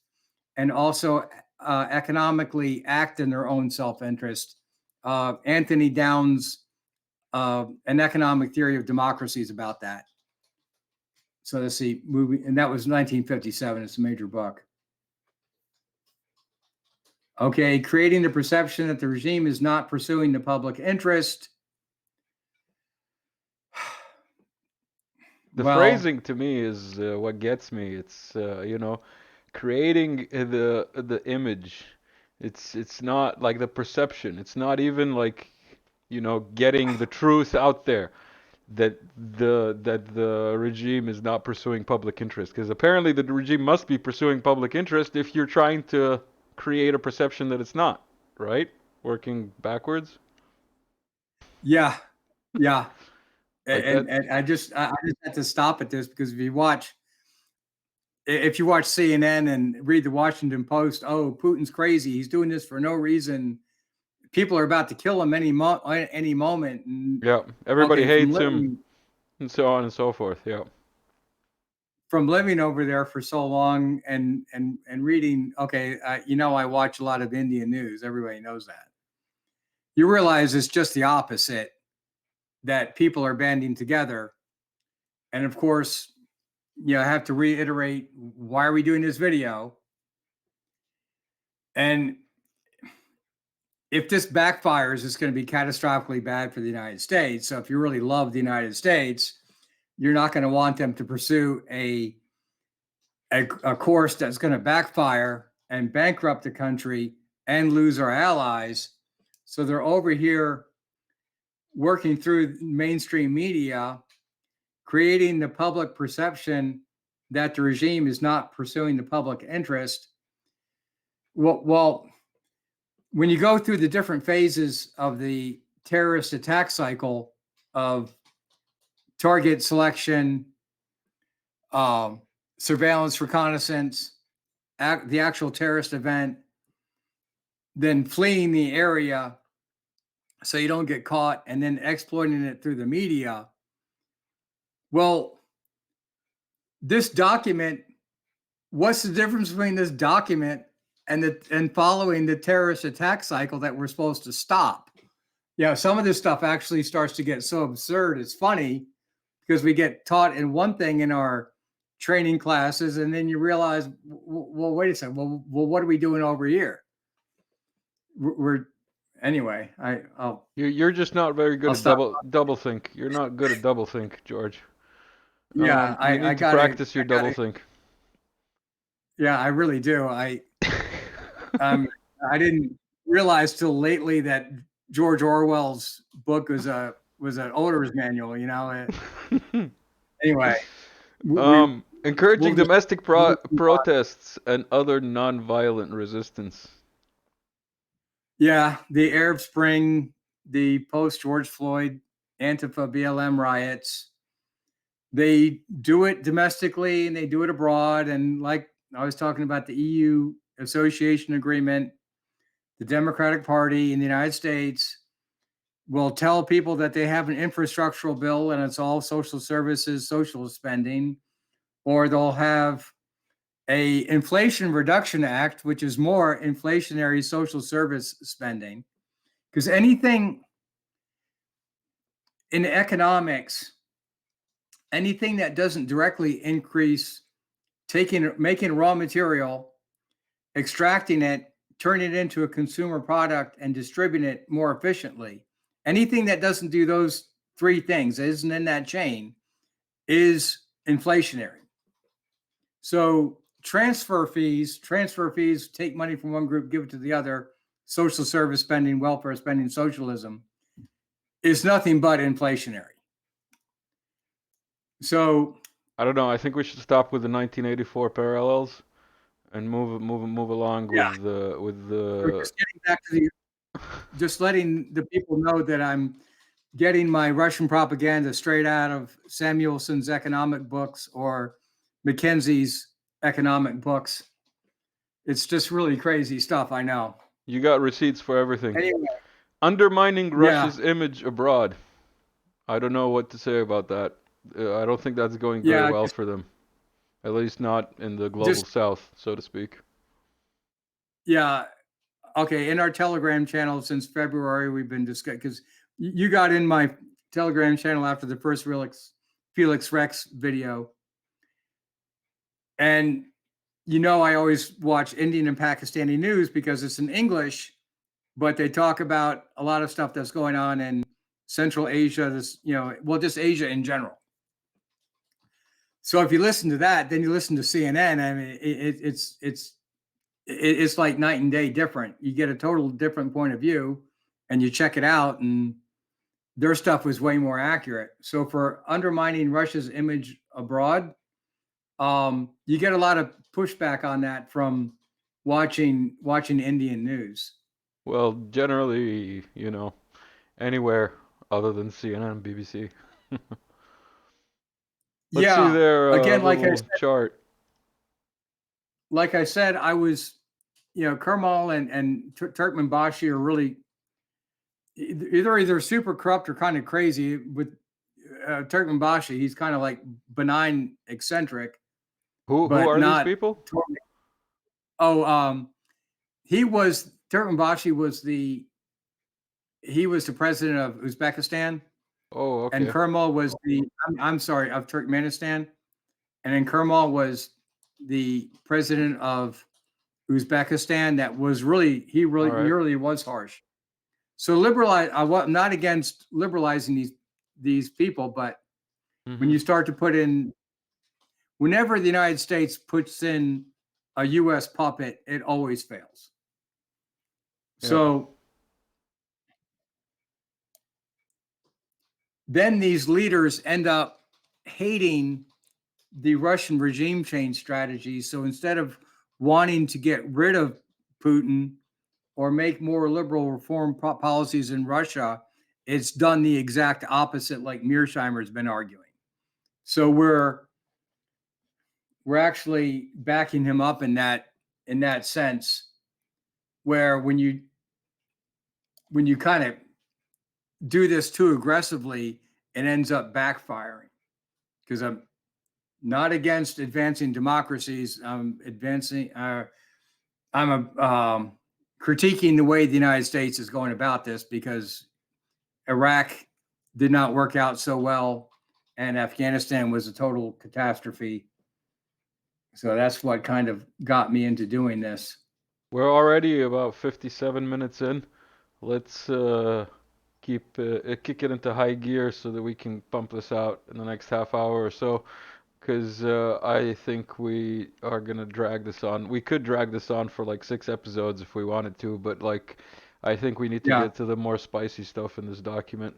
and also economically act in their own self-interest. Anthony Downs' An Economic Theory of Democracy is about that. So let's see, movie, and that was 1957. It's a major book. Okay, creating the perception that the regime is not pursuing the public interest. The Well, phrasing to me is what gets me. It's creating the image. It's not like the perception. It's not even like getting the truth out there that the regime is not pursuing public interest, because apparently the regime must be pursuing public interest if you're trying to create a perception that it's not, right? Working backwards. yeah, yeah. Like that. And I just had to stop at this because if you watch CNN and read the Washington Post, oh, Putin's crazy. He's doing this for no reason. People are about to kill him any moment. And, Yeah, everybody okay, hates him, and so on and so forth. Yeah. From living over there for so long and reading, okay, I watch a lot of Indian news. Everybody knows that. You realize it's just the opposite, that people are banding together. And of course, I have to reiterate, why are we doing this video? And if this backfires, it's going to be catastrophically bad for the United States. So if you really love the United States, you're not going to want them to pursue a course that's going to backfire and bankrupt the country and lose our allies. So they're over here working through mainstream media, creating the public perception that the regime is not pursuing the public interest. Well, when you go through the different phases of the terrorist attack cycle of target selection, surveillance, reconnaissance, the actual terrorist event, then fleeing the area so you don't get caught, and then exploiting it through the media. Well, this document, what's the difference between this document and following the terrorist attack cycle that we're supposed to stop? Yeah, some of this stuff actually starts to get so absurd. It's funny because we get taught in one thing in our training classes, and then you realize, well, wait a second. Well, what are we doing over here? Anyway. You're just not very good at doublethink. You're not good at doublethink, George. Yeah, you need to practice your doublethink. Yeah, I really do. I didn't realize till lately that George Orwell's book was an owner's manual. Anyway, encouraging domestic protests and other non-violent resistance. Yeah, the Arab Spring, the post-George Floyd Antifa BLM riots, they do it domestically and they do it abroad. And like I was talking about the EU association agreement, the Democratic Party in the United States will tell people that they have an infrastructural bill and it's all social services, social spending, or they'll have a Inflation Reduction Act, which is more inflationary social service spending. Because anything in economics, anything that doesn't directly increase making raw material, extracting it, turning it into a consumer product and distributing it more efficiently, anything that doesn't do those three things, isn't in that chain, is inflationary. So transfer fees take money from one group, give it to the other. Social service spending, welfare spending, socialism is nothing but inflationary. So I don't know. I think we should stop with the 1984 parallels and move along with the. Just getting back to just letting the people know that I'm getting my Russian propaganda straight out of Samuelson's economic books or McKenzie's economic books. It's just really crazy stuff, I know. You got receipts for everything. Anyway, Undermining Yeah, Russia's image abroad. I don't know what to say about that. I don't think that's going very yeah, well for them. At least not in the global just south, so to speak. yeah. Okay, in our Telegram channel since February, we've been discussing because you got in my Telegram channel after the first Felix Rex video, and I always watch Indian and Pakistani news because it's in English, but they talk about a lot of stuff that's going on in Central Asia. Just Asia in general. So if you listen to that, then you listen to CNN. I mean, it's like night and day different. You get a total different point of view, and you check it out, and their stuff was way more accurate. So for undermining Russia's image abroad, you get a lot of pushback on that from watching Indian news. Well, generally, anywhere other than CNN, BBC. Let's see Yeah, their again, little chart. like I said, I was, Kermal and Turkmenbashi are really either super corrupt or kind of crazy. With Turkmenbashi, he's kind of like benign, eccentric, Who but are these not. people? Oh, Turkmenbashi was the president of Uzbekistan, Oh, and okay. Kermal was I'm sorry, of Turkmenistan, and then Kermal was the president of Uzbekistan. That was really he All right. really was harsh. So I'm not against liberalizing these people, but when Mm-hmm. you start to put in, whenever the United States puts in a U.S. puppet, it always fails. Yeah. So then these leaders end up hating the Russian regime change strategy. So instead of wanting to get rid of Putin or make more liberal reform policies in Russia, it's done the exact opposite, like Mearsheimer's been arguing. So we're actually backing him up in that sense, where when you kind of do this too aggressively, it ends up backfiring. Because I'm not against advancing democracies. I'm critiquing the way the United States is going about this, because Iraq did not work out so well, and Afghanistan was a total catastrophe. So that's what kind of got me into doing this. We're already about 57 minutes in. Let's keep kick it into high gear so that we can pump this out in the next half hour or so. Because I think we are gonna drag this on. We could drag this on for like 6 episodes if we wanted to, but like I think we need to Yeah. get to the more spicy stuff in this document.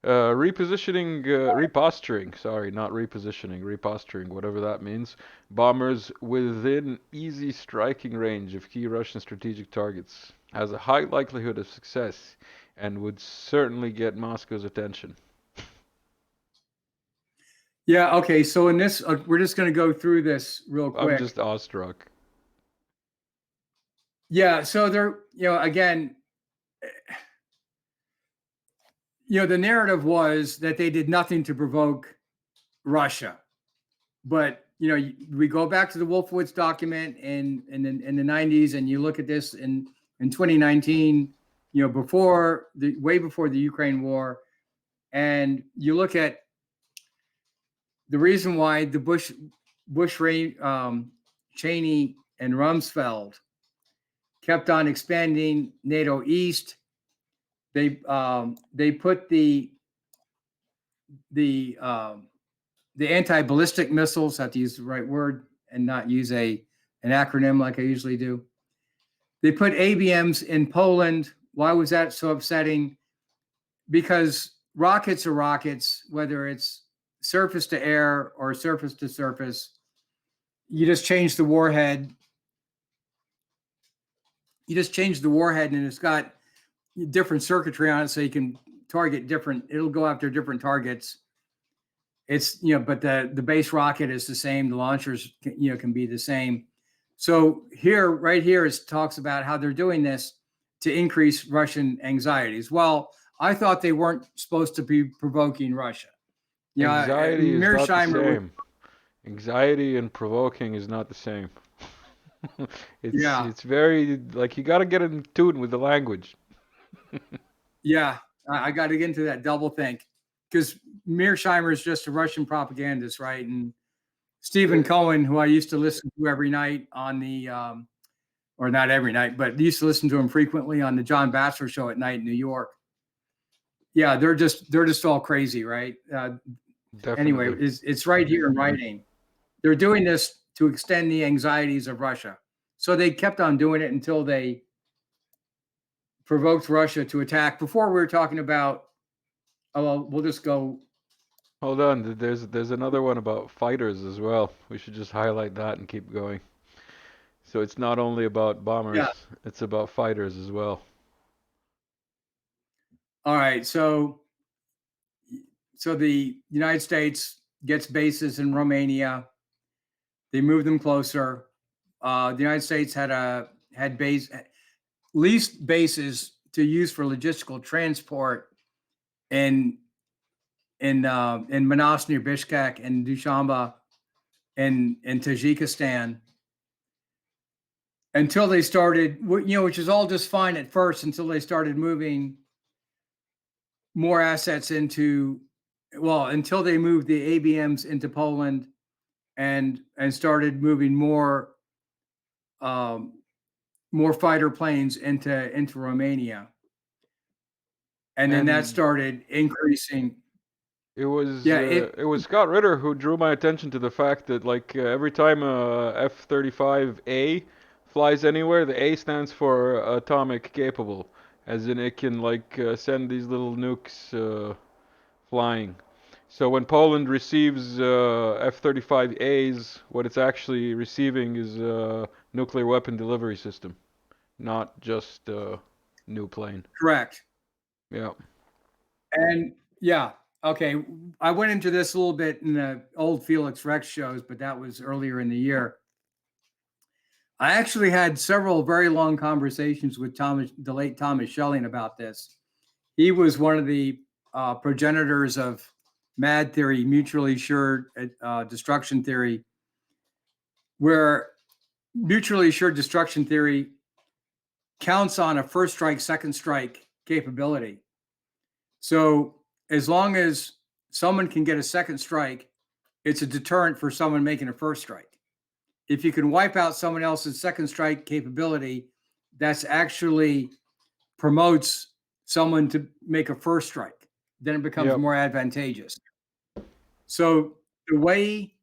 Reposturing, sorry, not repositioning, reposturing, whatever that means. Bombers within easy striking range of key Russian strategic targets has a high likelihood of success and would certainly get Moscow's attention. Yeah. Okay. So in this, we're just going to go through this real I'm quick. just awestruck. Yeah. So there, again, the narrative was that they did nothing to provoke Russia. But we go back to the Wolfowitz document in the 90s, and you look at this in 2019, way before the Ukraine war, and you look at the reason why the Bush, Cheney, and Rumsfeld kept on expanding NATO East. They put the anti-ballistic missiles, have to use the right word and not use an acronym like I usually do. They put ABMs in Poland. Why was that so upsetting? Because rockets are rockets, whether it's surface to air or surface to surface. You just change the warhead. And it's got different circuitry on it, so you can target different. It'll go after different targets. It's but the base rocket is the same. The launchers can be the same. So right here it talks about how they're doing this to increase Russian anxieties. Well, I thought they weren't supposed to be provoking Russia. Yeah, Anxiety is not the Mearsheimer was, same. Anxiety and provoking is not the same. it's yeah, it's very like you got to get in tune with the language. yeah. I got to get into that double think because Mearsheimer is just a Russian propagandist, right? And Stephen Cohen, who I used to listen to every night on the, or not every night, but used to listen to him frequently on the John Batchelor show at night in New York. Yeah, they're just all crazy, right? Anyway, Definitely. it's right here in writing. They're doing this to extend the anxieties of Russia. So they kept on doing it until they provoked Russia to attack. Before we were talking about, oh, well, we'll just go. Hold on, there's another one about fighters as well. We should just highlight that and keep going. So it's not only about Yeah. bombers, it's about fighters as well. All right. So the United States gets bases in Romania. They move them closer. The United States had leased bases to use for logistical transport in Manas near Bishkek and Dushanbe in Tajikistan until they started, which is all just fine at first until they started moving more assets until they moved the ABMs into Poland and started moving more fighter planes into Romania. And then that And started increasing. it was Yeah, it was Scott Ritter who drew my attention to the fact that like every time a F-35A flies anywhere, the A stands for atomic capable, as in it can like send these little nukes flying. So when Poland receives F-35As, what it's actually receiving is a nuclear weapon delivery system, not just a new plane. correct. Yeah. And yeah, okay. I went into this a little bit in the old Felix Rex shows, but that was earlier in the year. I actually had several very long conversations with the late Thomas Schelling about this. He was one of the progenitors of MAD theory, mutually assured destruction theory, where mutually assured destruction theory counts on a first strike, second strike capability. So as long as someone can get a second strike, it's a deterrent for someone making a first strike. If you can wipe out someone else's second strike capability, that's actually promotes someone to make a first strike. Then it becomes Yep. more advantageous. So the way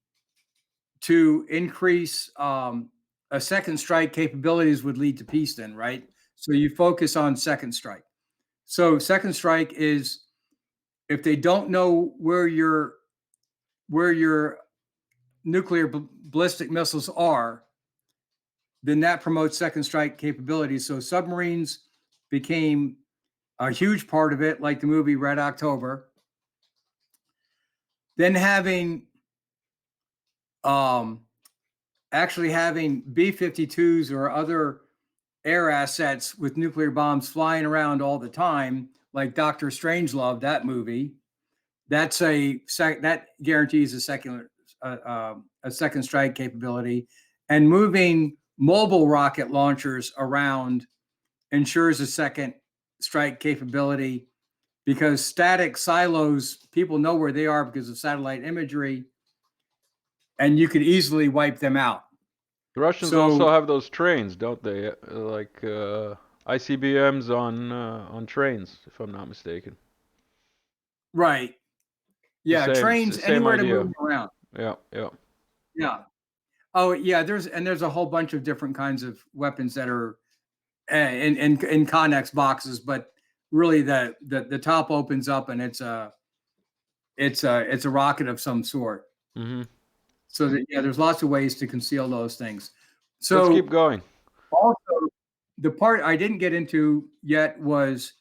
to increase a second strike capabilities would lead to peace then, right? So you focus on second strike. So second strike is if they don't know where your nuclear ballistic missiles are, then that promotes second strike capabilities. So submarines became a huge part of it, like the movie Red October. Then actually having B-52s or other air assets with nuclear bombs flying around all the time, like Dr. Strangelove, that movie. That guarantees a second strike capability, and moving mobile rocket launchers around ensures a second strike capability because static silos, people know where they are because of satellite imagery, and you could easily wipe them out. The Russians also So, have those trains, don't they? Like ICBMs on trains, if I'm not mistaken. right. Yeah, trains, Same anywhere to move idea. them around. Yeah, yeah. Yeah. Oh, yeah, there's a whole bunch of different kinds of weapons that are in Connex boxes, but really the top opens up and it's a rocket of some sort. Mm-hmm. So there's lots of ways to conceal those things. Let's keep So going. also the part I didn't get into yet was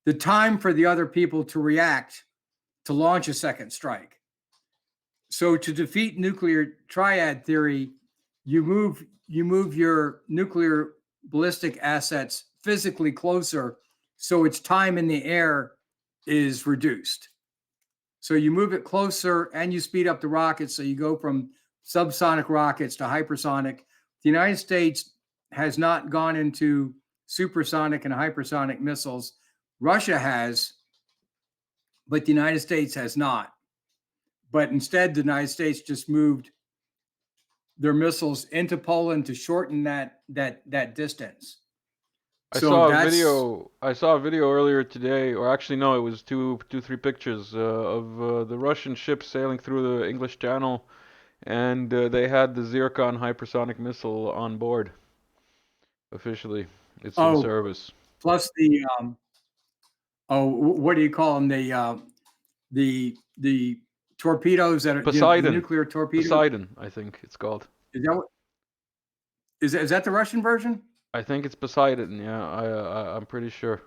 the time for the other people to react to launch a second strike. So to defeat nuclear triad theory, you move your nuclear ballistic assets physically closer, so its time in the air is reduced. So you move it closer and you speed up the rockets. So you go from subsonic rockets to hypersonic. The United States has not gone into supersonic and hypersonic missiles. Russia has, but the United States has not. But instead, the United States just moved their missiles into Poland to shorten that distance. I So saw a that's video. I saw a video earlier today, or actually no, it was three pictures of the Russian ship sailing through the English Channel, and they had the Zircon hypersonic missile on board. Officially, it's in oh, service. plus the what do you call them? The torpedoes that are the Poseidon. nuclear torpedoes. Poseidon, I think it's called. Is that what, is that the Russian version? I think it's Poseidon. Yeah, I'm pretty sure.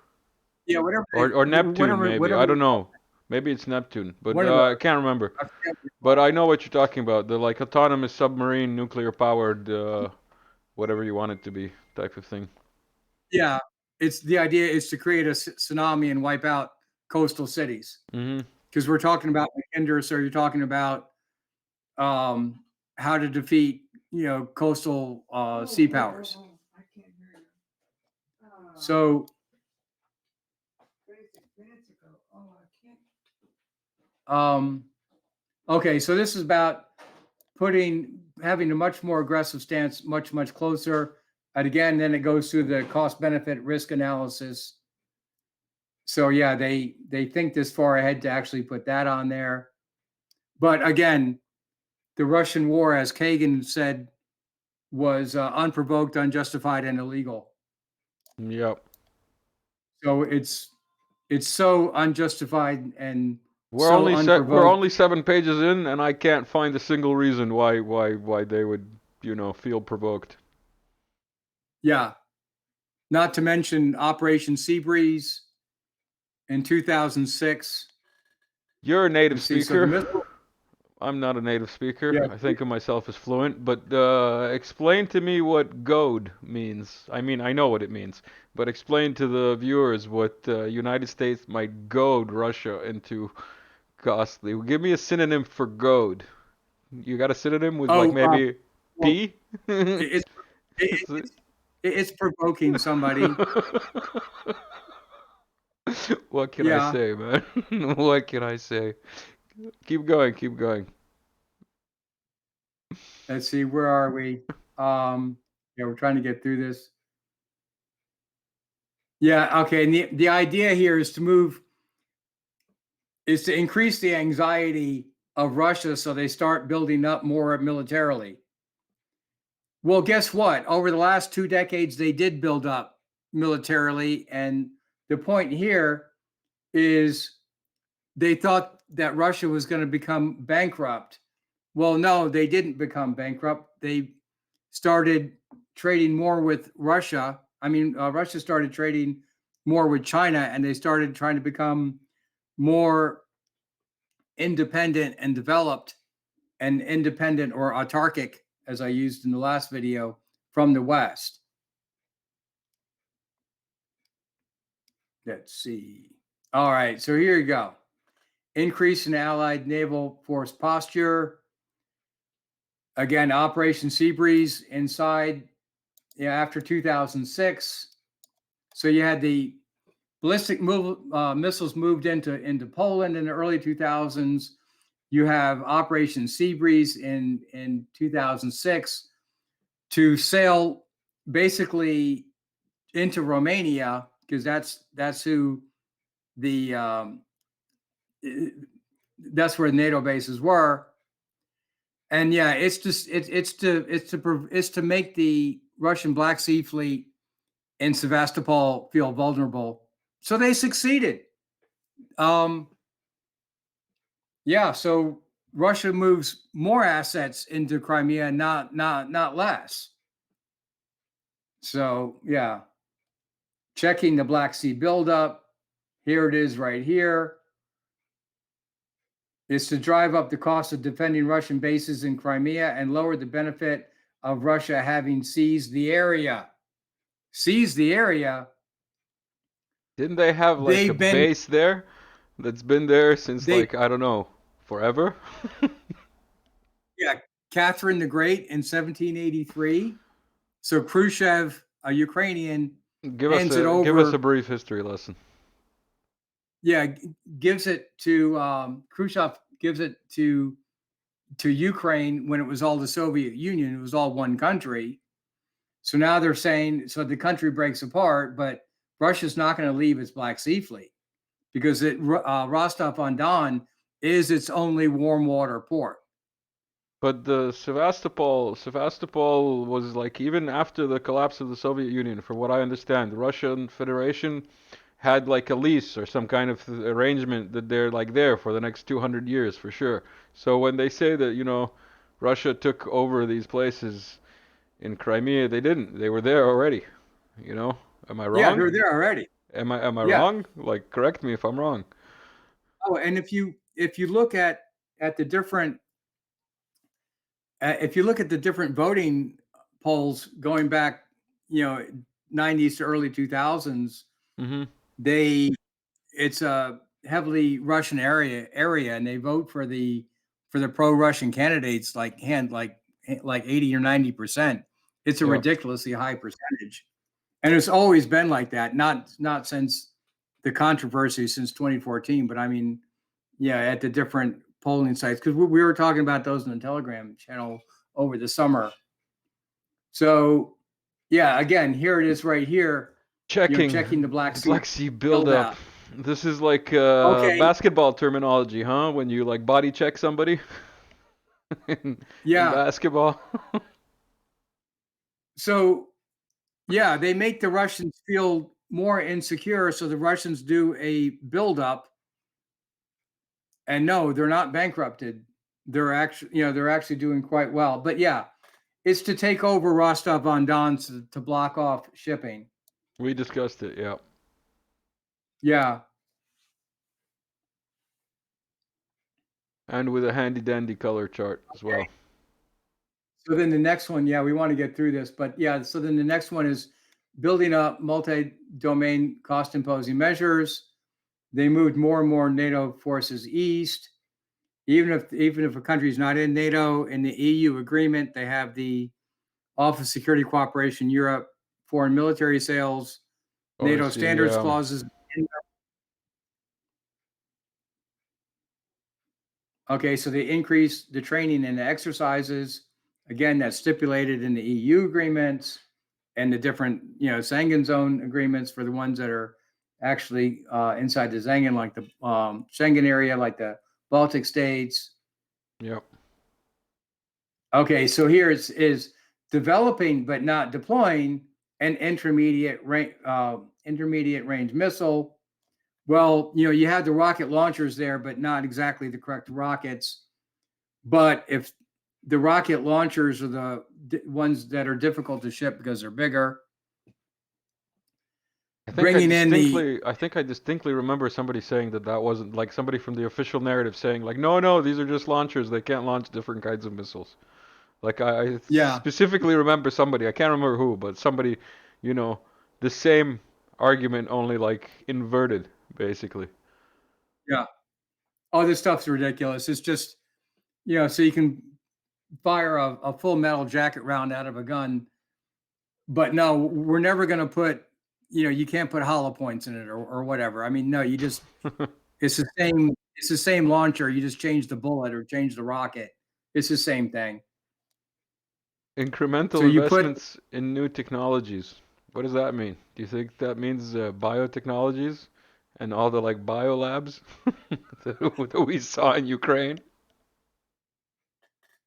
Yeah, whatever. Or Neptune, maybe. Whatever, I don't know. Maybe it's Neptune, but whatever. I can't remember. I forget. But I know what you're talking about. The like autonomous submarine, nuclear powered, whatever you want it to be, type of thing. Yeah, it's the idea is to create a tsunami and wipe out coastal cities. Because we're talking about Hinder, so you're talking about how to defeat, coastal sea powers. I can't hear you. So, okay, so this is about having a much more aggressive stance, much closer. And again, then it goes through the cost benefit risk analysis. So yeah, they think this far ahead to actually put that on there. But again, the Russian war, as Kagan said, was unprovoked, unjustified, and illegal. Yep. So it's so unjustified and we're only 7 pages in, and I can't find a single reason why they would feel provoked. Yeah, not to mention Operation Seabreeze in 2006. You're a native speaker. I'm not a native speaker. Yeah. I think of myself as fluent, but explain to me what goad means. I mean, I know what it means, but explain to the viewers what United States might goad Russia into costly. Give me a synonym for goad. You got a synonym with maybe P? It's provoking somebody. What can I say, man? What can I say? Keep going. Let's see, where are we? Yeah, we're trying to get through this. Yeah, okay. And the idea here is to increase the anxiety of Russia so they start building up more militarily. Well, guess what? Over the last 2 decades, they did build up militarily. And the point here is they thought that Russia was going to become bankrupt. Well, no, they didn't become bankrupt. They started trading more with Russia. I mean, Russia started trading more with China, and they started trying to become more independent and developed and independent or autarkic, as I used in the last video, from the West. Let's see. All right, so here you go. Increase in Allied naval force posture. Again, Operation Seabreeze inside, after 2006. So you had the ballistic missiles moved into Poland in the early 2000s. You have Operation Seabreeze in 2006 to sail basically into Romania, because that's who that's where the NATO bases were. And yeah, it's to make the Russian Black Sea Fleet in Sevastopol feel vulnerable. So they succeeded. Yeah, so Russia moves more assets into Crimea, not less. So yeah, checking the Black Sea buildup. Here it is right here. Is to drive up the cost of defending Russian bases in Crimea and lower the benefit of Russia having seized the area. Seized the area? Didn't they have like a They've been base there that's been there since they like I don't know, forever? yeah, Catherine the Great in 1783. So Khrushchev, a Ukrainian, hands it Give us a over. brief history lesson. Yeah, gives it to Khrushchev gives it to Ukraine when it was all the Soviet Union. It was all one country. So now they're saying so the country breaks apart, but Russia's not going to leave its Black Sea fleet because Rostov on Don is its only warm water port. But the Sevastopol was like even after the collapse of the Soviet Union, from what I understand, the Russian Federation had like a lease or some kind of arrangement that they're like there for the next 200 years for sure. So when they say that, Russia took over these places in Crimea, they didn't. They were there already, you know? Am I Yeah, they're wrong? there already. Am I Yeah. wrong? Like correct me if I'm wrong. Oh, and if you look at the different if you look at the different voting polls going back, 90s to early 2000s, Mhm. they it's a heavily Russian area, and they vote for the pro-Russian candidates like 80 or 90%. It's a Yeah. ridiculously high percentage, and it's always been like that. Not since the controversy since 2014, but I mean, yeah, at the different polling sites because we were talking about those in the Telegram channel over the summer. So, yeah, again, here it is right here. Checking the Black The Sea Black Sea build buildup. out. This is like Okay, basketball terminology, huh? When you like body check somebody in yeah. basketball. So, yeah, they make the Russians feel more insecure. So the Russians do a buildup, and no, they're not bankrupted. They're actually doing quite well. But yeah, it's to take over Rostov on Don to block off shipping. We discussed it, yeah. Yeah. And with a handy dandy color chart as well. So then the next one, yeah, we want to get through this, but yeah, so then the next one is building up multi-domain cost imposing measures. They moved more and more NATO forces east. Even if a country is not in NATO, in the EU agreement, they have the Office of Security Cooperation Europe foreign military sales, Oh, I NATO see, standards yeah. clauses. Okay, so they increase the training and the exercises. Again, that's stipulated in the EU agreements and the different, Schengen zone agreements for the ones that are actually inside the Schengen, like the Schengen area, like the Baltic states. Yep. Okay, so here is developing but not deploying an intermediate range missile. Well, you have the rocket launchers there, but not exactly the correct rockets. But if the rocket launchers are the ones that are difficult to ship because they're bigger, bringing in the I think I distinctly remember somebody saying that that wasn't like somebody from the official narrative saying like, no, no, these are just launchers. They can't launch different kinds of missiles. Like I yeah, specifically remember somebody, I can't remember who, but somebody, you know, the same argument only like inverted, basically. yeah. Oh, this stuff's ridiculous. It's just, so you can fire a full metal jacket round out of a gun, but no, we're never going to put, you can't put hollow points in it or whatever. I mean, no, you just, it's the same launcher. You just change the bullet or change the rocket. It's the same thing. So Incremental you put, investments in new technologies. What does that mean? Do you think that means biotechnologies and all the like biolabs that we saw in Ukraine?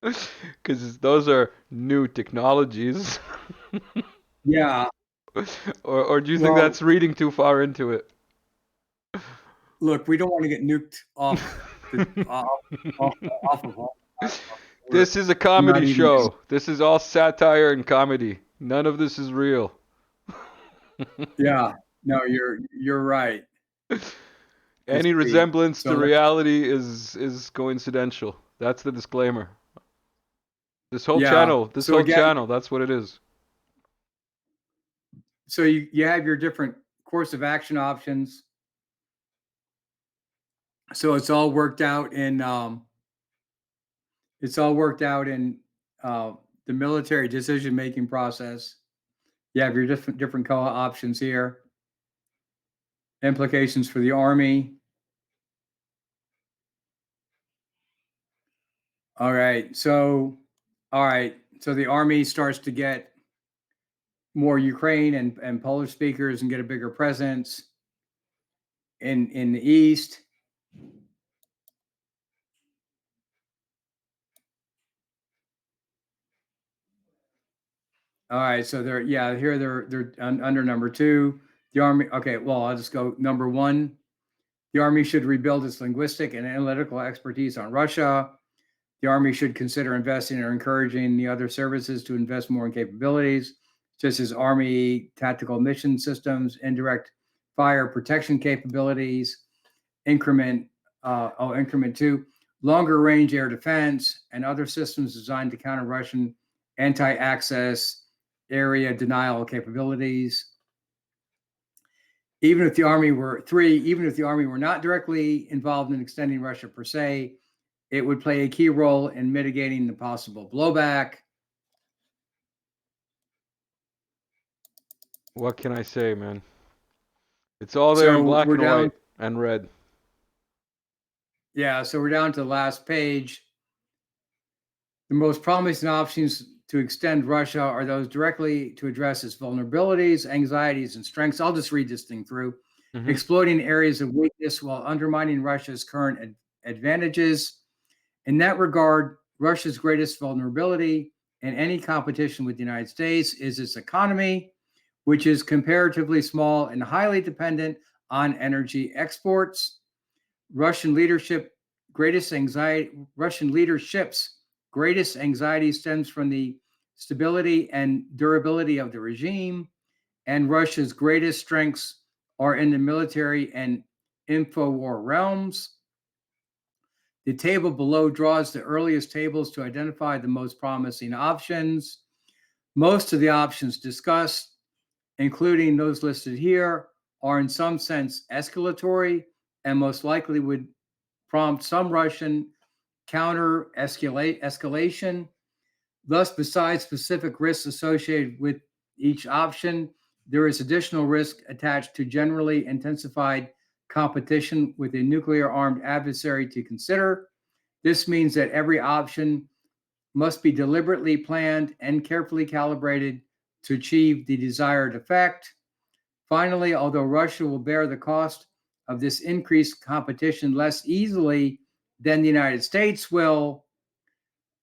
Because those are new technologies. yeah, Or do you think well, that's reading too far into it? look, we don't want to get nuked off, off of all. We're This is a not comedy even. show. This is all satire and comedy. None of this is real. Yeah, no, you're right. Let's Any see. resemblance to So reality is coincidental. That's the disclaimer. yeah. This So whole again, channel, that's what it is. so you have your different course of action options. So it's all worked out in the military decision-making process. You have your different COA options here. Implications for the Army. All right. So the Army starts to get more Ukraine and Polish speakers and get a bigger presence in the East. All right, so they're under number 2. The Army, okay, well, I'll just go number 1. The Army should rebuild its linguistic and analytical expertise on Russia. The Army should consider investing or encouraging the other services to invest more in capabilities, such as Army tactical mission systems, indirect fire protection capabilities, increment 2, longer range air defense, and other systems designed to counter Russian anti-access area denial capabilities. Even if the Army were not directly involved in extending Russia per se, it would play a key role in mitigating the possible blowback. What can I say, man? It's all there in black and white and red. Yeah, so we're down to the last page. The most promising options to extend Russia are those directly to address its vulnerabilities, anxieties, and strengths. I'll just read this thing through. Exploiting areas of weakness while undermining Russia's current advantages. In that regard, Russia's greatest vulnerability in any competition with the United States is its economy, which is comparatively small and highly dependent on energy exports. Russian leadership's greatest anxiety stems from the stability and durability of the regime, and Russia's greatest strengths are in the military and infowar realms. The table below draws the earliest tables to identify the most promising options. Most of the options discussed, including those listed here, are in some sense escalatory and most likely would prompt some Russian counter escalation. Thus, besides specific risks associated with each option, there is additional risk attached to generally intensified competition with a nuclear-armed adversary to consider. This means that every option must be deliberately planned and carefully calibrated to achieve the desired effect. Finally, although Russia will bear the cost of this increased competition less easily than the United States will,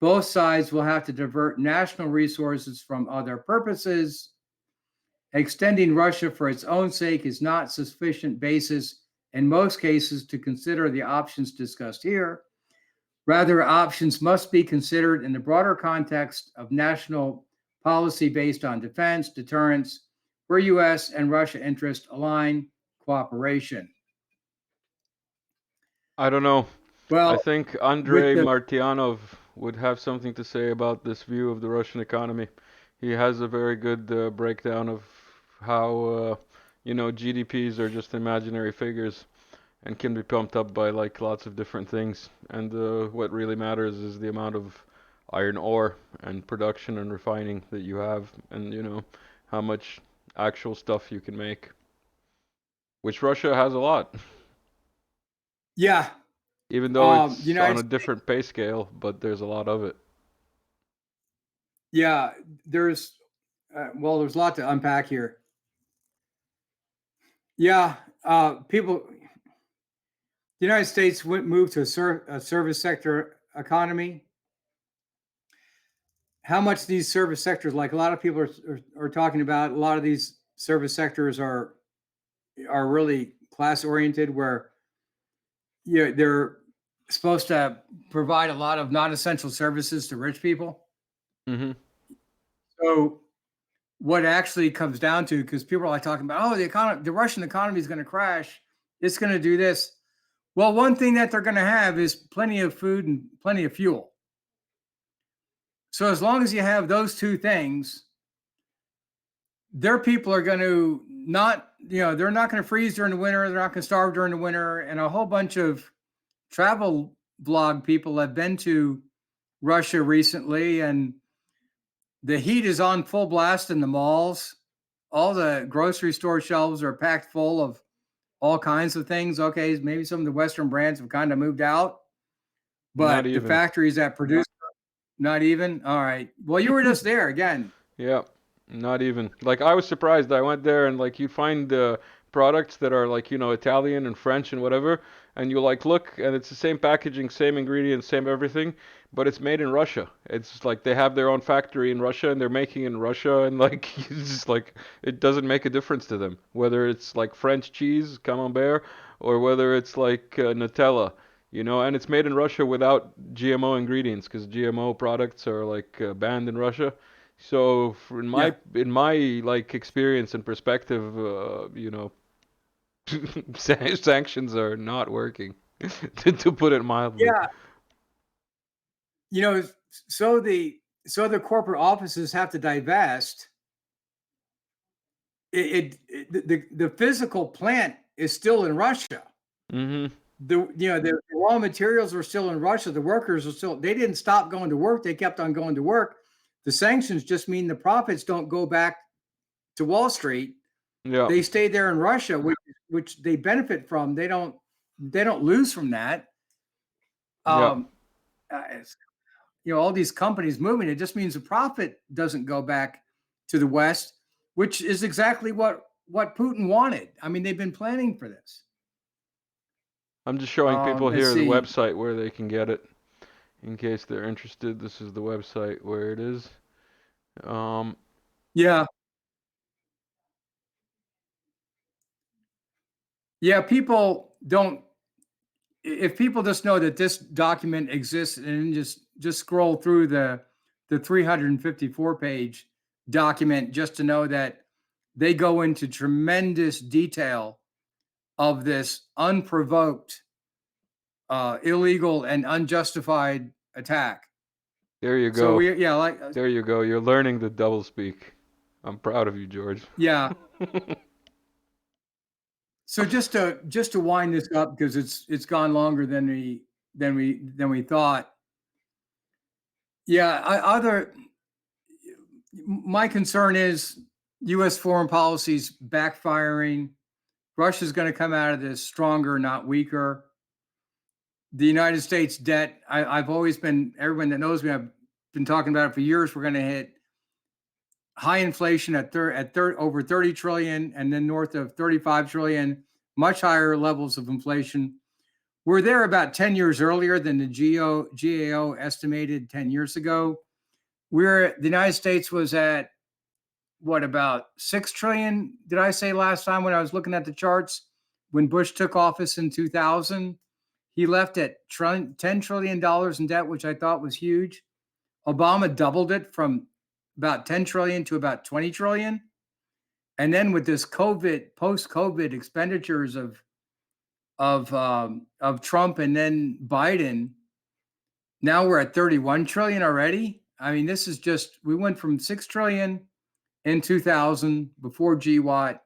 both sides will have to divert national resources from other purposes. Extending Russia for its own sake is not sufficient basis in most cases to consider the options discussed here. Rather, options must be considered in the broader context of national policy based on defense, deterrence, where U.S. and Russia interests align, cooperation. I don't know. Well, I think Andrei Martyanov would have something to say about this view of the Russian economy. He has a very good breakdown of how, GDPs are just imaginary figures and can be pumped up by like lots of different things. And what really matters is the amount of iron ore and production and refining that you have, and how much actual stuff you can make, which Russia has a lot. Yeah. Even though it's on a different pay scale, but there's a lot of it. Yeah, there's a lot to unpack here. Yeah, the United States moved to a service sector economy. How much these service sectors, like a lot of people are talking about, a lot of these service sectors are really class oriented, where they're supposed to provide a lot of non-essential services to rich people. Mm-hmm. So what actually comes down to, because people are like talking about, the Russian economy is going to crash, it's going to do this. Well, one thing that they're going to have is plenty of food and plenty of fuel. So as long as you have those two things, their people are going to not they're not going to freeze during the winter. They're not going to starve during the winter. And a whole bunch of travel blog people have been to Russia recently, and the heat is on full blast in the malls. All the grocery store shelves are packed full of all kinds of things. Okay, maybe some of the Western brands have kind of moved out, Not but the even. factories that produce, not even. All right. Well, you were just there again. Yeah, not even. Like I was surprised. I went there and like you find products that are like, Italian and French and whatever, and you like look and it's the same packaging, same ingredients, same everything, but it's made in Russia. It's like they have their own factory in Russia and they're making in Russia and like it's just like it doesn't make a difference to them whether it's like French cheese, camembert, or whether it's like Nutella. And it's made in Russia without GMO ingredients because GMO products are like banned in Russia. So Yeah. in my like experience and perspective, sanctions are not working, to put it mildly. Yeah. So the corporate offices have to divest. The physical plant is still in Russia. Mm-hmm. The raw materials are still in Russia. The workers are still. They didn't stop going to work. They kept on going to work. The sanctions just mean the profits don't go back to Wall Street. Yeah. They stay there in Russia, which they benefit from. They don't lose from that. Yeah. All these companies moving, it just means the profit doesn't go back to the West, which is exactly what Putin wanted. I mean, they've been planning for this. I'm just showing people Let's here the see. website where they can get it, in case they're interested. This is the website where it is. Yeah. Yeah, people don't. If people just know that this document exists and just scroll through the 354-page document just to know that they go into tremendous detail of this unprovoked, illegal, and unjustified attack. There you So go. There you go. You're learning the doublespeak. I'm proud of you, George. Yeah. So just to wind this up, because it's gone longer than we thought. Yeah, my concern is U.S. foreign policy's backfiring. Russia's going to come out of this stronger, not weaker. The United States debt, I've always been, everyone that knows me, I've been talking about it for years. We're going to hit high inflation at over 30 trillion and then north of 35 trillion, much higher levels of inflation. We're there about 10 years earlier than the GAO estimated 10 years ago. The United States was at what, about 6 trillion? Did I say last time when I was looking at the charts when Bush took office in 2000? He left at $10 trillion in debt, which I thought was huge. Obama doubled it from about 10 trillion to about 20 trillion. And then with this post-COVID expenditures of Trump and then Biden, now we're at 31 trillion already. I mean, this is just, we went from 6 trillion in 2000 before GWAT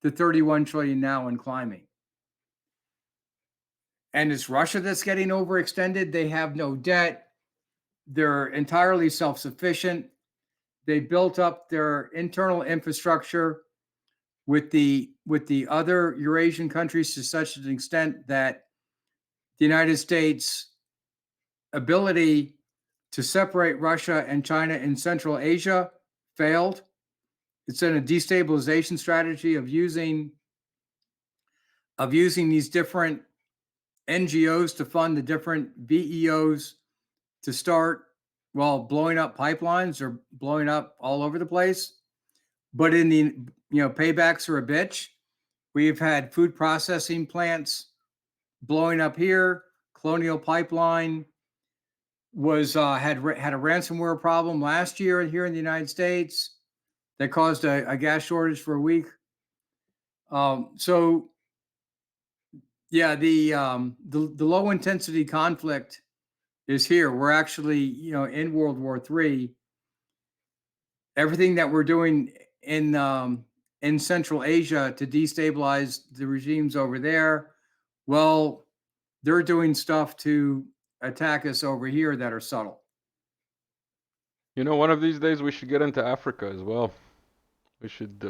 to 31 trillion now and climbing. And it's Russia that's getting overextended. They have no debt. They're entirely self-sufficient. They built up their internal infrastructure with the other Eurasian countries to such an extent that the United States' ability to separate Russia and China in Central Asia failed. It's in a destabilization strategy of using these different NGOs to fund the different VEOs to start, blowing up pipelines or blowing up all over the place. But in the, paybacks are a bitch. We've had food processing plants blowing up here. Colonial Pipeline had a ransomware problem last year here in the United States that caused a gas shortage for a week. So yeah, the low intensity conflict is here. We're actually, in World War III. Everything that we're doing in in Central Asia to destabilize the regimes over there. Well, they're doing stuff to attack us over here that are subtle. You know, one of these days we should get into Africa as well. We should,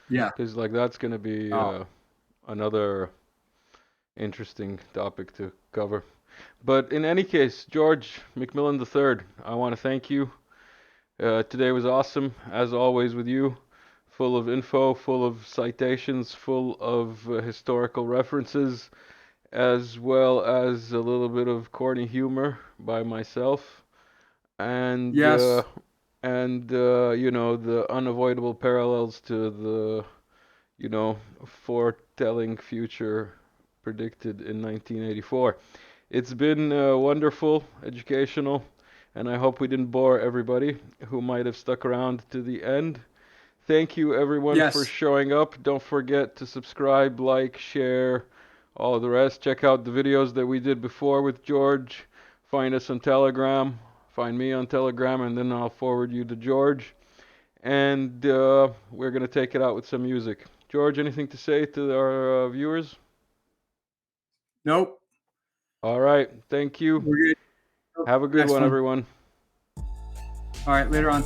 Yeah. because like that's gonna be Oh. another interesting topic to cover. But in any case, George McMillan III, I want to thank you. Today was awesome, as always with you. Full of info, full of citations, full of historical references, as well as a little bit of corny humor by myself. And Yes. you know, the unavoidable parallels to the, you know, foretelling future predicted in 1984. It's been wonderful, educational, and I hope we didn't bore everybody who might have stuck around to the end. Thank you everyone for Yes. showing up. Don't forget to subscribe, like, share, all of the rest. Check out the videos that we did before with George. Find us on Telegram. Find me on Telegram, and then I'll forward you to George. And we're going to take it out with some music. George, anything to say to our viewers? Nope. All right. Thank you. We're good. Have a good Next one, one. everyone. All right. Later on.